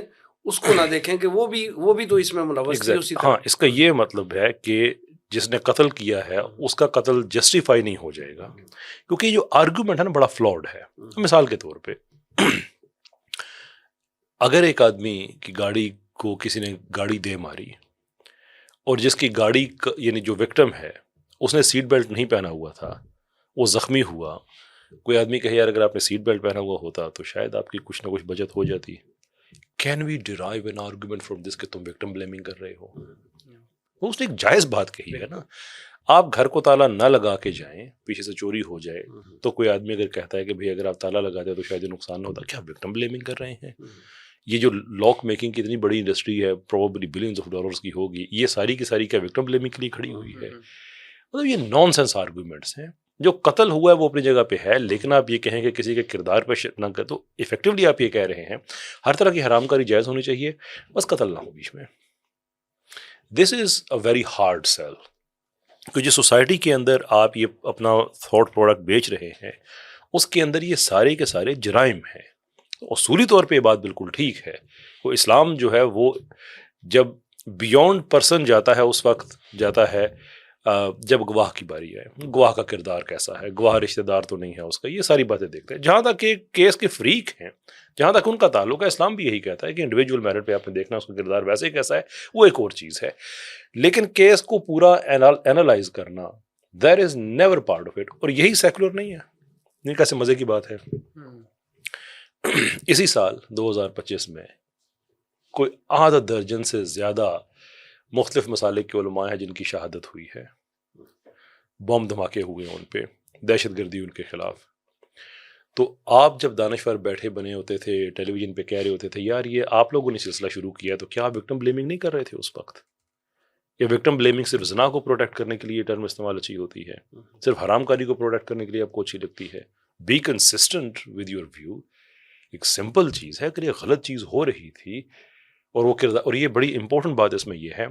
اس کو نہ دیکھیں کہ وہ بھی تو اس میں ملوث تھی اسی طرح. ہاں، اس کا یہ مطلب ہے کہ جس نے قتل کیا ہے اس کا قتل جسٹیفائی نہیں ہو جائے گا، کیونکہ جو آرگومنٹ ہے نا بڑا فلاڈ ہے. مثال کے طور پہ، اگر ایک آدمی کی گاڑی کو کسی نے گاڑی دے ماری، اور جس کی گاڑی یعنی جو وکٹم ہے اس نے سیٹ بیلٹ نہیں پہنا ہوا تھا، وہ زخمی ہوا، کوئی آدمی کہے یار اگر آپ نے سیٹ بیلٹ پہنا ہوا ہوتا تو شاید آپ کی کچھ نہ کچھ بچت ہو جاتی. Can we derive an argument from this کہ تم وکٹم بلیمنگ کر رہے ہو؟ وہ اس نے ایک جائز بات کہی ہے نا. آپ گھر کو تالا نہ لگا کے جائیں، پیچھے سے چوری ہو جائے تو کوئی آدمی اگر کہتا ہے کہ بھئی اگر آپ تالا لگا دیں تو شاید یہ نقصان نہ ہوتا، کیا وکٹم بلیمنگ کر رہے ہیں؟ یہ جو لاک میکنگ کی اتنی بڑی انڈسٹری ہے، پروبیبلی بلینز آف ڈالرز کی ہوگی، یہ ساری کی ساری کیا وکٹم بلیمنگ کے لیے کھڑی ہوئی ہے؟ مطلب یہ نان سینس آرگومنٹس ہیں. جو قتل ہوا ہے وہ اپنی جگہ پہ ہے، لیکن آپ یہ کہیں کہ کسی کے کردار پہ نہ کرے تو ایفیکٹولی آپ یہ کہہ رہے ہیں ہر طرح کی حرام کاری جائز ہونی چاہیے، بس قتل نہ ہو بیچ میں. دس از اے ویری ہارڈ سیل، کہ جس سوسائٹی کے اندر آپ یہ اپنا تھاٹ پروڈکٹ بیچ رہے ہیں اس کے اندر یہ سارے کے سارے جرائم ہیں. اصولی طور پہ یہ بات بالکل ٹھیک ہے، وہ اسلام جو ہے وہ جب بیونڈ پرسن جاتا ہے اس وقت جاتا ہے جب گواہ کی باری ہے، گواہ کا کردار کیسا ہے، گواہ رشتہ دار تو نہیں ہے اس کا، یہ ساری باتیں دیکھتے ہیں. جہاں تک کہ کیس کے فریق ہیں، جہاں تک ان کا تعلق ہے، اسلام بھی یہی کہتا ہے کہ انڈیویجول میرٹ پہ آپ نے دیکھنا اس کا کردار ویسے کیسا ہے، وہ ایک اور چیز ہے. لیکن کیس کو پورا اینالائز کرنا، that is never part of it. اور یہی سیکولر نہیں ہے. یہ کیسے مزے کی بات ہے، اسی سال 2025 میں کوئی آدھا درجن سے زیادہ مختلف مسالک کے علماء ہیں جن کی شہادت ہوئی ہے. بم دھماکے ہوئے ان پہ، دہشت گردی ان کے خلاف. تو آپ جب دانشور بیٹھے بنے ہوتے تھے، ٹیلی ویژن پہ کہہ رہے ہوتے تھے یار یہ آپ لوگوں نے سلسلہ شروع کیا، تو کیا آپ وکٹم بلیمنگ نہیں کر رہے تھے اس وقت؟ یا وکٹم بلیمنگ صرف زنا کو پروٹیکٹ کرنے کے لیے یہ ٹرم استعمال اچھی ہوتی ہے، صرف حرام کاری کو پروٹیکٹ کرنے کے لیے آپ کو اچھی لگتی ہے؟ Be consistent with your view. ایک سمپل چیز ہے، اگر یہ غلط چیز ہو رہی تھی اور وہ کردار، اور یہ بڑی امپورٹنٹ بات اس میں یہ ہے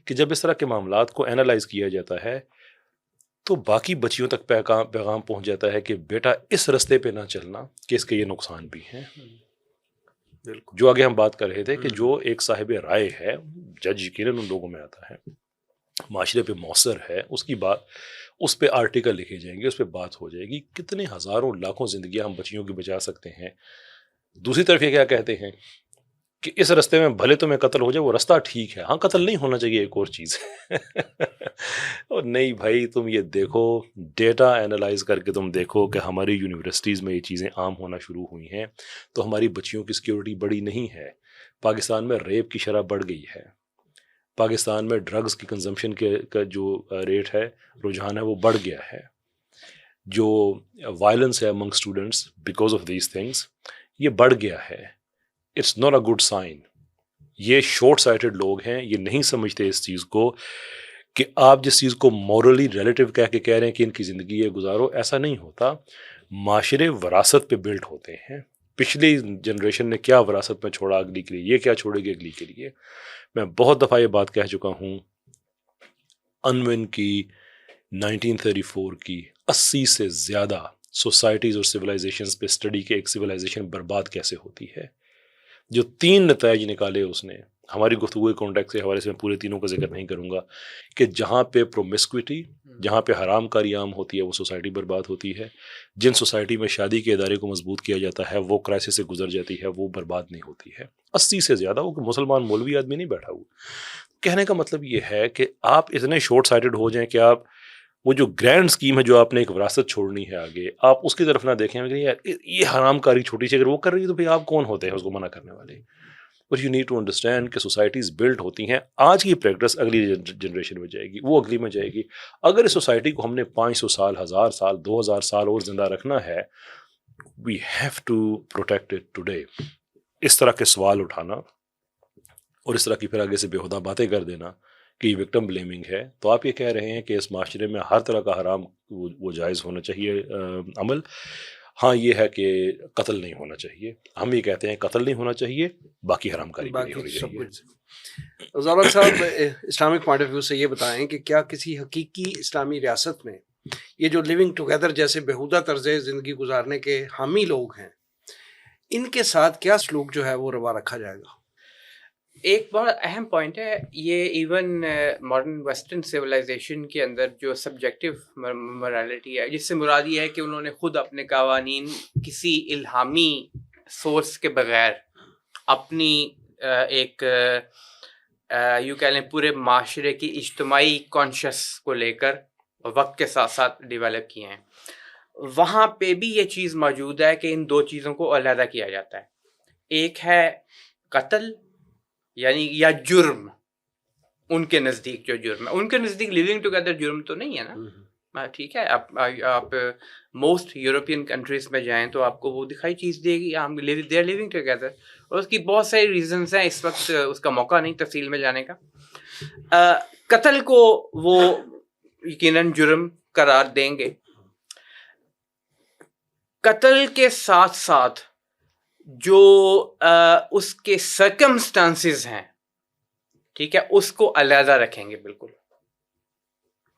کہ جب اس طرح کے معاملات کو اینالائز کیا جاتا ہے تو باقی بچیوں تک پیغام پہنچ جاتا ہے کہ بیٹا اس رستے پہ نہ چلنا کہ اس کے یہ نقصان بھی ہیں. جو آگے ہم بات کر رہے تھے کہ جو ایک صاحب رائے ہے، جج یقیناً ان لوگوں میں آتا ہے، معاشرے پہ مؤثر ہے، اس کی بات، اس پہ آرٹیکل لکھے جائیں گے، اس پہ بات ہو جائے گی، کتنے ہزاروں لاکھوں زندگیاں ہم بچیوں کی بچا سکتے ہیں. دوسری طرف یہ کیا کہتے ہیں کہ اس رستے میں بھلے تمہیں قتل ہو جائے، وہ رستہ ٹھیک ہے، ہاں قتل نہیں ہونا چاہیے ایک اور چیز ہے اور نہیں بھائی، تم یہ دیکھو، ڈیٹا اینالائز کر کے تم دیکھو کہ ہماری یونیورسٹیز میں یہ چیزیں عام ہونا شروع ہوئی ہیں تو ہماری بچیوں کی سیکیورٹی بڑی نہیں ہے. پاکستان میں ریپ کی شرح بڑھ گئی ہے، پاکستان میں ڈرگز کی کنزمپشن کا جو ریٹ ہے، رجحان ہے، وہ بڑھ گیا ہے. جو وائلنس ہے among students because of these things, یہ بڑھ گیا ہے. It's not a good sign. یہ شارٹ سائٹڈ لوگ ہیں، یہ نہیں سمجھتے اس چیز کو کہ آپ جس چیز کو مورلی ریلیٹیو کہہ کے کہہ رہے ہیں کہ ان کی زندگی یہ گزارو، ایسا نہیں ہوتا. معاشرے وراثت پہ بلٹ ہوتے ہیں. پچھلی جنریشن نے کیا وراثت میں چھوڑا اگلی کے لیے، یہ کیا چھوڑے گی اگلی کے لیے. میں بہت دفعہ یہ بات کہہ چکا ہوں، انون کی 1934 کی 80 سے زیادہ سوسائٹیز اور سویلائزیشنز پہ اسٹڈی کے ایک سویلائزیشن برباد کیسے ہوتی ہے. جو 3 نتائج نکالے اس نے، ہماری گفتگو کانٹیکٹ کے حوالے سے میں پورے تینوں کا ذکر نہیں کروں گا، کہ جہاں پہ پرومسکوٹی، جہاں پہ حرام کاری عام ہوتی ہے، وہ سوسائٹی برباد ہوتی ہے. جن سوسائٹی میں شادی کے ادارے کو مضبوط کیا جاتا ہے، وہ کرائسس سے گزر جاتی ہے، وہ برباد نہیں ہوتی ہے. 80 سے زیادہ. وہ مسلمان مولوی آدمی نہیں بیٹھا ہوا. کہنے کا مطلب یہ ہے کہ آپ اتنے شارٹ سائٹڈ ہو جائیں کہ آپ وہ جو گرینڈ اسکیم ہے جو آپ نے ایک وراثت چھوڑنی ہے آگے، آپ اس کی طرف نہ دیکھیں کہ یار یہ حرام کاری چھوٹی سی اگر وہ کر رہی ہے تو پھر آپ کون ہوتے ہیں اس کو منع کرنے والے. But you need to understand کہ سوسائٹیز بلڈ ہوتی ہیں. آج کی پریکٹس اگلی جنریشن میں جائے گی، وہ اگلی میں جائے گی. اگر اس سوسائٹی کو ہم نے 500 سال، 1000 سال، 2000 سال اور زندہ رکھنا ہے، we have to protect it today. اس طرح کے سوال اٹھانا اور اس طرح کی پھر آگے سے بےہودہ باتیں کر دینا کہ یہ وکٹم بلیمنگ ہے، تو آپ یہ کہہ رہے ہیں کہ اس معاشرے میں ہر طرح کا حرام وہ جائز ہونا چاہیے عمل. ہاں یہ ہے کہ قتل نہیں ہونا چاہیے. ہم یہ کہتے ہیں قتل نہیں ہونا چاہیے، باقی حرام کاری بھی نہیں ہونی سب چاہیے. کچھ. ضابط صاحب، اسلامک پوائنٹ آف ویو سے یہ بتائیں کہ کیا کسی حقیقی اسلامی ریاست میں یہ جو لیونگ ٹوگیدر جیسے بےہودہ طرز زندگی گزارنے کے حامی لوگ ہیں، ان کے ساتھ کیا سلوک جو ہے وہ روا رکھا جائے گا؟ ایک بہت اہم پوائنٹ ہے یہ. ایون ماڈرن ویسٹرن سویلائزیشن کے اندر جو سبجیکٹو مورالٹی ہے، جس سے مراد یہ ہے کہ انہوں نے خود اپنے قوانین کسی الہامی سورس کے بغیر اپنی ایک یوں کہہ لیں پورے معاشرے کی اجتماعی کانشس کو لے کر وقت کے ساتھ ساتھ ڈیولپ کیے ہیں. وہاں پہ بھی یہ چیز موجود ہے کہ ان دو چیزوں کو علیحدہ کیا جاتا ہے. ایک ہے قتل، یعنی یا جرم. ان کے نزدیک جو جرم ہے، ان کے نزدیک لیونگ ٹوگیدر جرم تو نہیں ہے نا. ٹھیک ہے، آپ موسٹ یورپین کنٹریز میں جائیں تو آپ کو وہ دکھائی چیز دے گی، دے آر لیونگ ٹوگیدر. اور اس کی بہت ساری ریزنز ہیں، اس وقت اس کا موقع نہیں تفصیل میں جانے کا. قتل کو وہ یقیناً جرم قرار دیں گے. قتل کے ساتھ ساتھ جو اس کے سرکمسٹانسز ہیں، ٹھیک ہے، اس کو علیحدہ رکھیں گے. بالکل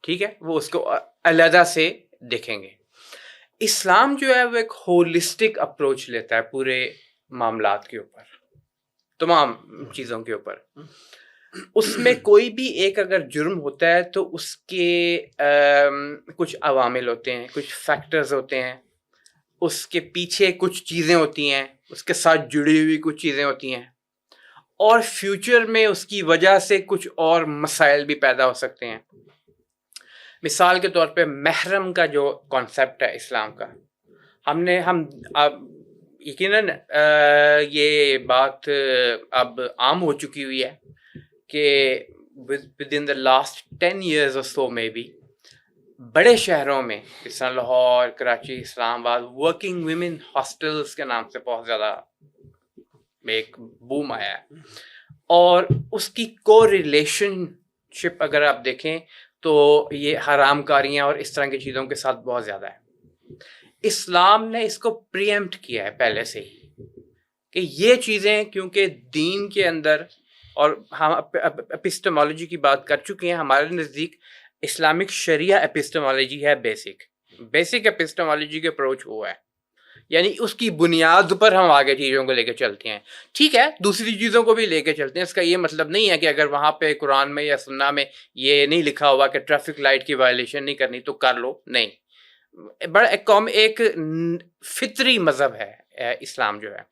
ٹھیک ہے، وہ اس کو علیحدہ سے دیکھیں گے. اسلام جو ہے وہ ایک ہولسٹک اپروچ لیتا ہے پورے معاملات کے اوپر، تمام چیزوں کے اوپر. اس میں کوئی بھی ایک اگر جرم ہوتا ہے تو اس کے کچھ عوامل ہوتے ہیں، کچھ فیکٹرز ہوتے ہیں، اس کے پیچھے کچھ چیزیں ہوتی ہیں، اس کے ساتھ جڑی ہوئی کچھ چیزیں ہوتی ہیں، اور فیوچر میں اس کی وجہ سے کچھ اور مسائل بھی پیدا ہو سکتے ہیں. مثال کے طور پہ محرم کا جو کانسیپٹ ہے اسلام کا، ہم یقیناً یہ بات اب عام ہو چکی ہوئی ہے کہ with in the last 10 years or so میں بھی بڑے شہروں میں جس طرح لاہور، کراچی، اسلام آباد، ورکنگ ویمن ہاسٹلس کے نام سے بہت زیادہ ایک بوم آیا ہے. اور اس کی کو ریلیشن شپ اگر آپ دیکھیں تو یہ حرام کاریاں اور اس طرح کی چیزوں کے ساتھ بہت زیادہ ہے. اسلام نے اس کو پری ایمپٹ کیا ہے پہلے سے ہی کہ یہ چیزیں، کیونکہ دین کے اندر، اور ہم اپسٹمالوجی کی بات کر چکے ہیں، ہمارے نزدیک اسلامک شریعہ اپسٹمالوجی ہے. بیسک اپسٹمالوجی کے اپروچ ہوا ہے، یعنی اس کی بنیاد پر ہم آگے چیزوں کو لے کے چلتے ہیں. ٹھیک ہے، دوسری چیزوں کو بھی لے کے چلتے ہیں. اس کا یہ مطلب نہیں ہے کہ اگر وہاں پہ قرآن میں یا سنہ میں یہ نہیں لکھا ہوا کہ ٹریفک لائٹ کی وائلیشن نہیں کرنی تو کر لو. نہیں، بڑا ایک فطری مذہب ہے اسلام جو ہے.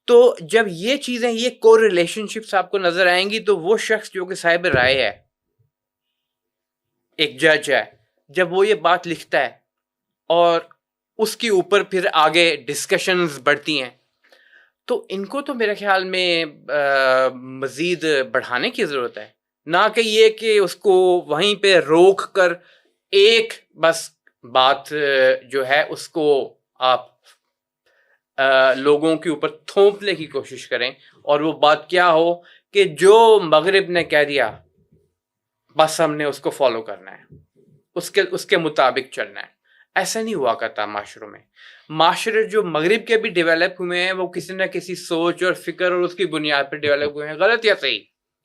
تو جب یہ چیزیں یہ کو ریلیشن شپس آپ کو نظر آئیں گی تو وہ شخص جو کہ صاحب رائے ہے، ایک جج ہے، جب وہ یہ بات لکھتا ہے اور اس کے اوپر پھر آگے ڈسکشنز بڑھتی ہیں، تو ان کو تو میرے خیال میں مزید بڑھانے کی ضرورت ہے، نہ کہ یہ کہ اس کو وہیں پہ روک کر ایک بس بات جو ہے اس کو آپ لوگوں کے اوپر تھوپنے کی کوشش کریں، اور وہ بات کیا ہو کہ جو مغرب نے کہہ دیا بس ہم نے اس کو فالو کرنا ہے، اس کے مطابق چلنا ہے۔ ایسا نہیں ہوا کرتا معاشروں میں۔ معاشرے جو مغرب کے بھی ڈیولپ ہوئے ہیں وہ کسی نہ کسی سوچ اور فکر اور اس کی بنیاد پر ڈیولپ ہوئے ہیں، غلط یا صحیح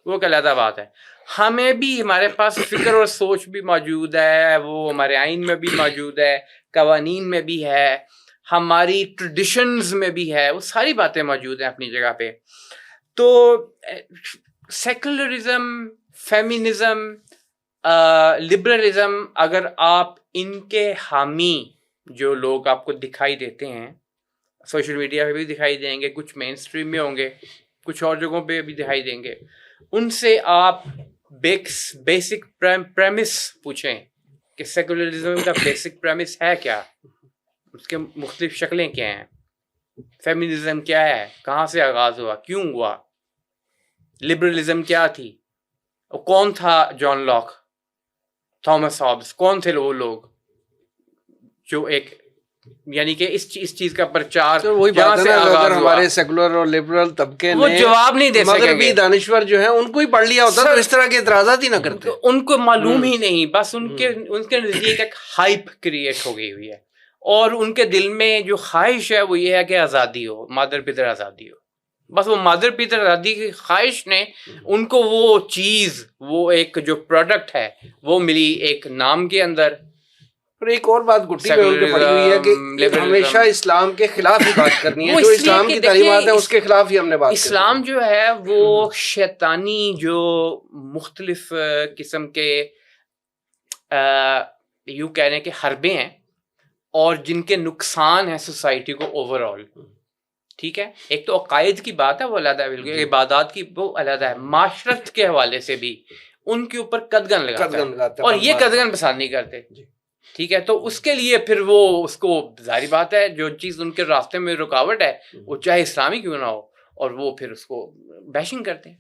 وہ ایک علیحدہ بات ہے۔ ہمیں بھی ہمارے پاس فکر اور سوچ بھی موجود ہے، وہ ہمارے آئین میں بھی موجود ہے، قوانین میں بھی ہے، ہماری ٹریڈیشنز میں بھی ہے، وہ ساری باتیں موجود ہیں اپنی جگہ پہ۔ تو سیکولرزم، فیمینزم، لبرلزم، اگر آپ ان کے حامی جو لوگ آپ کو دکھائی دیتے ہیں، سوشل میڈیا پہ بھی دکھائی دیں گے، کچھ مین اسٹریم میں ہوں گے، کچھ اور جگہوں پہ بھی دکھائی دیں گے، ان سے آپ بیسک پریمس پوچھیں کہ سیکولرزم کا بیسک پریمس ہے کیا، اس کے مختلف شکلیں کیا ہیں، فیمینزم کیا ہے، کہاں سے آغاز ہوا، کیوں ہوا، لبرلزم کیا تھی، کون تھا جان لاک، تھامس ہابس، کون تھے وہ لوگ جو ایک یعنی کہ اس چیز کا پرچار وہی جہاں بات ہے سے نا، آغاز اگر ہوا ہمارے سیکولر اور لبرل طبقے وہ نے جواب نہیں دے سکیں مغربی گے، دانشور جو ہیں ان کو ہی پڑھ لیا ہوتا تو اس طرح کے اعتراضات ہی نہ کرتے۔ ان کو معلوم ہی نہیں، بس ان کے نزدیک ایک ہائپ کریٹ ہو گئی ہوئی ہے، اور ان کے دل میں جو خواہش ہے وہ یہ ہے کہ آزادی ہو، مادر پدر آزادی ہو، بس وہ مادر پدر آزادی کی خواہش نے ان کو وہ چیز، وہ ایک جو پروڈکٹ ہے وہ ملی ایک نام کے اندر۔ اور ایک اور بات گٹی میں ان کے پڑی ہوئی ہے کہ ہمیشہ اسلام کے خلاف ہی بات کرنی ہے، جو اسلام کی تعلیمات ہیں اس کے خلاف ہی ہم نے بات کرنی ہے۔ اسلام جو ہے وہ شیطانی جو مختلف قسم کے یوں کہہ رہے ہیں کہ حربیں ہیں، اور جن کے نقصان ہیں سوسائٹی کو اوور آل، ٹھیک ہے، ایک تو عقائد کی بات ہے وہ علیحدہ ہے، بالکل عبادات کی وہ علیحدہ ہے، معاشرت کے حوالے سے بھی ان کے اوپر قدغن لگاتا ہے، اور یہ قدغن پسند نہیں کرتے، ٹھیک ہے، تو اس کے لیے پھر وہ اس کو ظاہری بات ہے جو چیز ان کے راستے میں رکاوٹ ہے وہ چاہے اسلامی کیوں نہ ہو، اور وہ پھر اس کو بیشنگ کرتے ہیں۔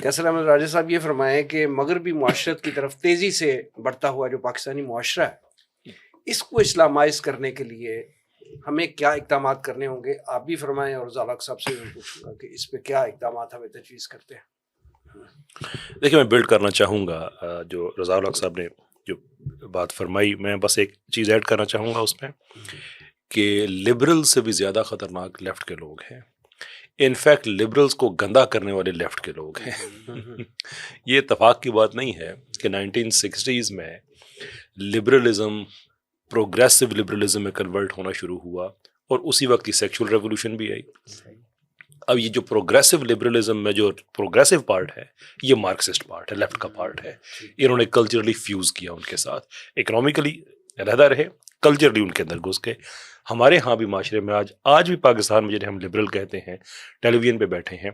کیسر احمد راجہ صاحب یہ فرمائیں کہ مغربی معاشرت کی طرف تیزی سے بڑھتا ہوا جو پاکستانی معاشرہ ہے، اس کو اسلامائز کرنے کے لیے ہمیں کیا اقدامات کرنے ہوں گے؟ آپ بھی فرمائیں، اور رضا الحق صاحب سے میں پوچھوں گا کہ اس پہ کیا اقدامات ہمیں تجویز کرتے ہیں۔ دیکھیں، میں بلڈ کرنا چاہوں گا جو رضا الحق صاحب نے جو بات فرمائی، میں بس ایک چیز ایڈ کرنا چاہوں گا اس میں کہ لبرل سے بھی زیادہ خطرناک لیفٹ کے لوگ ہیں، انفیکٹ لبرلز کو گندا کرنے والے لیفٹ کے لوگ ہیں۔ یہ اتفاق کی بات نہیں ہے کہ 1960s میں لبرلزم پروگریسو لبرلزم میں کنورٹ ہونا شروع ہوا، اور اسی وقت کی سیکشول ریولوشن بھی آئی۔ اب یہ جو پروگریسو لبرلزم میں جو پروگریسو پارٹ ہے یہ مارکسسٹ پارٹ ہے، لیفٹ کا پارٹ ہے، انہوں نے کلچرلی فیوز کیا ان کے ساتھ، اکنامکلی علیحدہ رہے، کلچرلی ان کے اندر گھس گئے۔ ہمارے ہاں بھی معاشرے میں آج بھی پاکستان میں جنہیں ہم لبرل کہتے ہیں، ٹیلی ویژن پہ بیٹھے ہیں،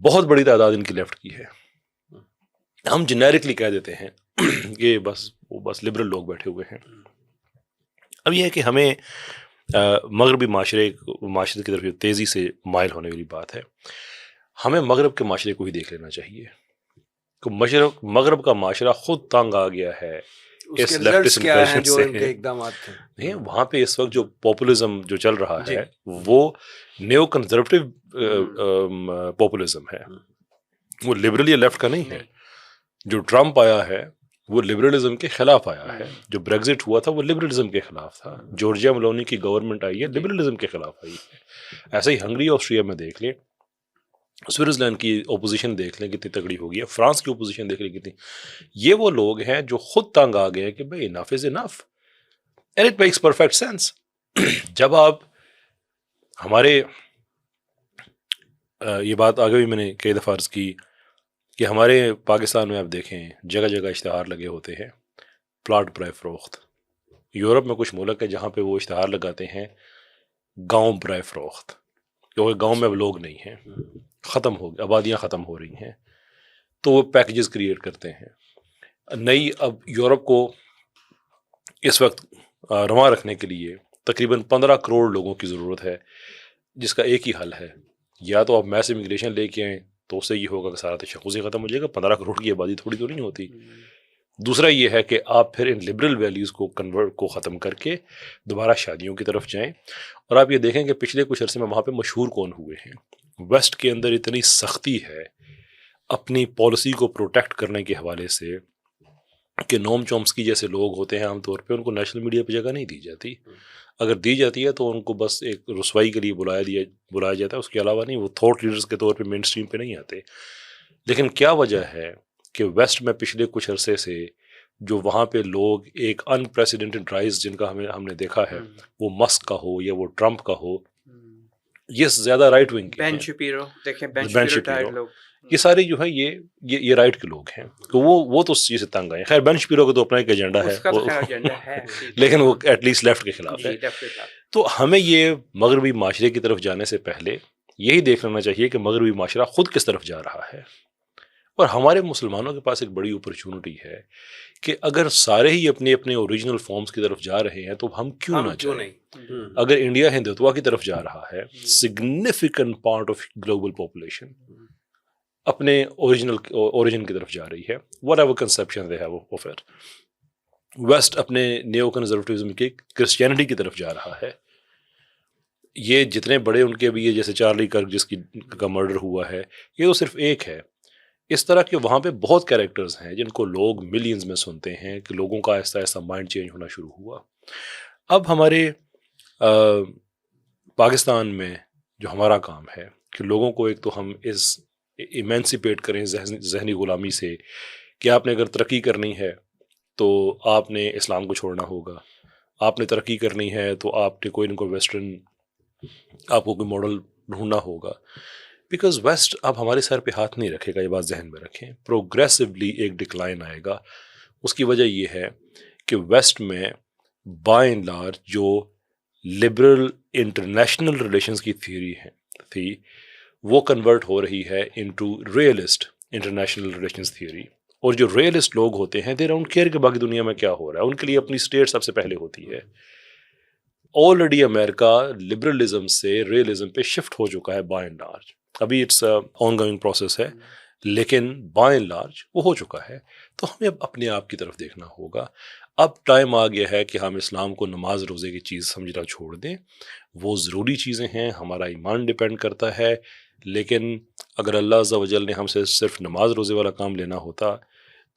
بہت بڑی تعداد ان کی لیفٹ کی ہے۔ ہم جنیرکلی کہہ دیتے ہیں کہ بس لبرل لوگ بیٹھے ہوئے ہیں۔ اب یہ ہے کہ ہمیں مغربی معاشرت کی طرف تیزی سے مائل ہونے والی بات ہے، ہمیں مغرب کے معاشرے کو ہی دیکھ لینا چاہیے کہ مغرب کا معاشرہ خود تنگ آ گیا ہے اس لیفٹسٹ انفلیشن سے۔ وہاں پہ اس وقت جو پاپولزم جو چل رہا ہے وہ نیو کنزرویٹو پاپولزم ہے، وہ لبرل یا لیفٹ کا نہیں ہے۔ جو ٹرمپ آیا ہے وہ لبرلزم کے خلاف آیا ہے، جو بریگزٹ ہوا تھا وہ لبرلزم کے خلاف تھا، جورجیا ملونی کی گورنمنٹ آئی ہے لبرلزم کے خلاف آئی ہے۔ ایسے ہی ہنگری آسٹریا میں دیکھ لیں، سوئٹزرلینڈ کی اپوزیشن دیکھ لیں کتنی تگڑی ہو گئی ہے، فرانس کی اپوزیشن دیکھ لیں کتنی۔ یہ وہ لوگ ہیں جو خود تنگ آ گئے ہیں کہ بھائی enough is enough, and it makes perfect sense. جب آپ ہمارے یہ بات آگے بھی میں نے کئی دفعہ عرض کی کہ ہمارے پاکستان میں آپ دیکھیں جگہ جگہ اشتہار لگے ہوتے ہیں پلاٹ برائے فروخت۔ یورپ میں کچھ ملک ہے جہاں پہ وہ اشتہار لگاتے ہیں گاؤں برائے فروخت، کیونکہ گاؤں میں اب لوگ نہیں ہیں، ختم ہو گئے، آبادیاں ختم ہو رہی ہیں، تو وہ پیکیجز کریٹ کرتے ہیں نئی. اب یورپ کو اس وقت رواں رکھنے کے لیے تقریباً 15 کروڑ لوگوں کی ضرورت ہے، جس کا ایک ہی حل ہے، یا تو آپ میس امیگریشن لے کے آئیں تو اس سے یہ ہوگا کہ سارا تشخص ہی ختم ہو جائے گا. 15 کروڑ کی آبادی تھوڑی تو نہیں ہوتی. دوسرا یہ ہے کہ آپ پھر ان لبرل ویلیوز کو ختم کر کے دوبارہ شادیوں کی طرف جائیں. اور آپ یہ دیکھیں کہ پچھلے کچھ عرصے میں وہاں پہ مشہور کون ہوئے ہیں. ویسٹ کے اندر اتنی سختی ہے اپنی پالیسی کو پروٹیکٹ کرنے کے حوالے سے کہ نوم چومسکی جیسے لوگ ہوتے ہیں عام طور پہ ان کو نیشنل میڈیا پہ جگہ نہیں دی جاتی. اگر دی جاتی ہے تو ان کو بس ایک رسوائی کے لیے بلایا جاتا ہے، اس کے علاوہ نہیں. وہ تھاٹ لیڈرز کے طور پہ مین اسٹریم پہ نہیں آتے. لیکن کیا وجہ ہے کہ ویسٹ میں پچھلے کچھ عرصے سے جو وہاں پہ لوگ ایک انپریسیڈنٹڈ رائز جن کا ہم نے دیکھا ہے، وہ مسک کا ہو یا وہ ٹرمپ کا ہو، یہ زیادہ رائٹ ونگ کے بین ہیں. شپیرو دیکھیں، بین بین شپیرو شپیرو، لوگ، یہ سارے جو ہے یہ رائٹ کے لوگ ہیں. تو وہ تو اس چیز سے تنگ آئے. خیر بین شپیرو کا تو اپنا ایک ایجنڈا ہے، اس کا تو خیر ایجنڈا ہے لیکن وہ ایٹ لیسٹ لیفٹ کے خلاف ہے. جی ڈیفینیٹلی. تو ہمیں یہ مغربی معاشرے کی طرف جانے سے پہلے یہی دیکھ لینا چاہیے کہ مغربی معاشرہ خود کس طرف جا رہا ہے. اور ہمارے مسلمانوں کے پاس ایک بڑی اپرچونٹی ہے کہ اگر سارے ہی اپنے اپنے اوریجنل فارمز کی طرف جا رہے ہیں تو ہم کیوں نہ جائیں. اگر انڈیا ہندوتوا کی طرف جا رہا ہے، significant part of global population اپنے اوریجن کی طرف جا رہی ہے، whatever conception they have of it. West اپنے نیو کنزرویٹزم کی کرسچینٹی کی طرف جا رہا ہے. یہ جتنے بڑے ان کے بھی ہے، جیسے چارلی کرک جس کا مرڈر ہوا ہے، یہ تو صرف ایک ہے. اس طرح کے وہاں پہ بہت کیریکٹرز ہیں جن کو لوگ ملینز میں سنتے ہیں کہ لوگوں کا آہستہ آہستہ مائنڈ چینج ہونا شروع ہوا. اب ہمارے پاکستان میں جو ہمارا کام ہے کہ لوگوں کو ایک تو ہم اس ایمینسیپیٹ کریں ذہنی غلامی سے کہ آپ نے اگر ترقی کرنی ہے تو آپ نے اسلام کو چھوڑنا ہوگا، آپ نے ترقی کرنی ہے تو آپ نے کوئی نہ کوئی ویسٹرن آپ کو کوئی ماڈل ڈھونڈنا ہوگا. بیکاز ویسٹ اب ہمارے سر پہ ہاتھ نہیں رکھے گا، یہ بات ذہن میں رکھیں. پروگریسولی ایک ڈکلائن آئے گا. اس کی وجہ یہ ہے کہ ویسٹ میں بائی اینڈ لارج جو لبرل انٹرنیشنل ریلیشنز کی تھیوری تھی وہ کنورٹ ہو رہی ہے into realist international relations theory. اور جو ریئلسٹ لوگ ہوتے ہیں دے ڈونٹ کیئر کہ باقی دنیا میں کیا ہو رہا ہے، ان کے لیے اپنی اسٹیٹ سب سے پہلے ہوتی ہے. آلریڈی امریکہ لبرلزم سے ریئلزم پہ شفٹ ہو چکا ہے بائی اینڈ لارج. ابھی اٹس آن گوئنگ پروسیس ہے، لیکن بائی اینڈ لارج وہ ہو چکا ہے. تو ہمیں اب اپنے آپ کی طرف دیکھنا ہوگا. اب ٹائم آ گیا ہے کہ ہم اسلام کو نماز روزے کی چیز سمجھنا چھوڑ دیں. وہ ضروری چیزیں ہیں، ہمارا ایمان ڈپینڈ کرتا ہے. لیکن اگر اللہ عز و جل نے ہم سے صرف نماز روزے والا کام لینا ہوتا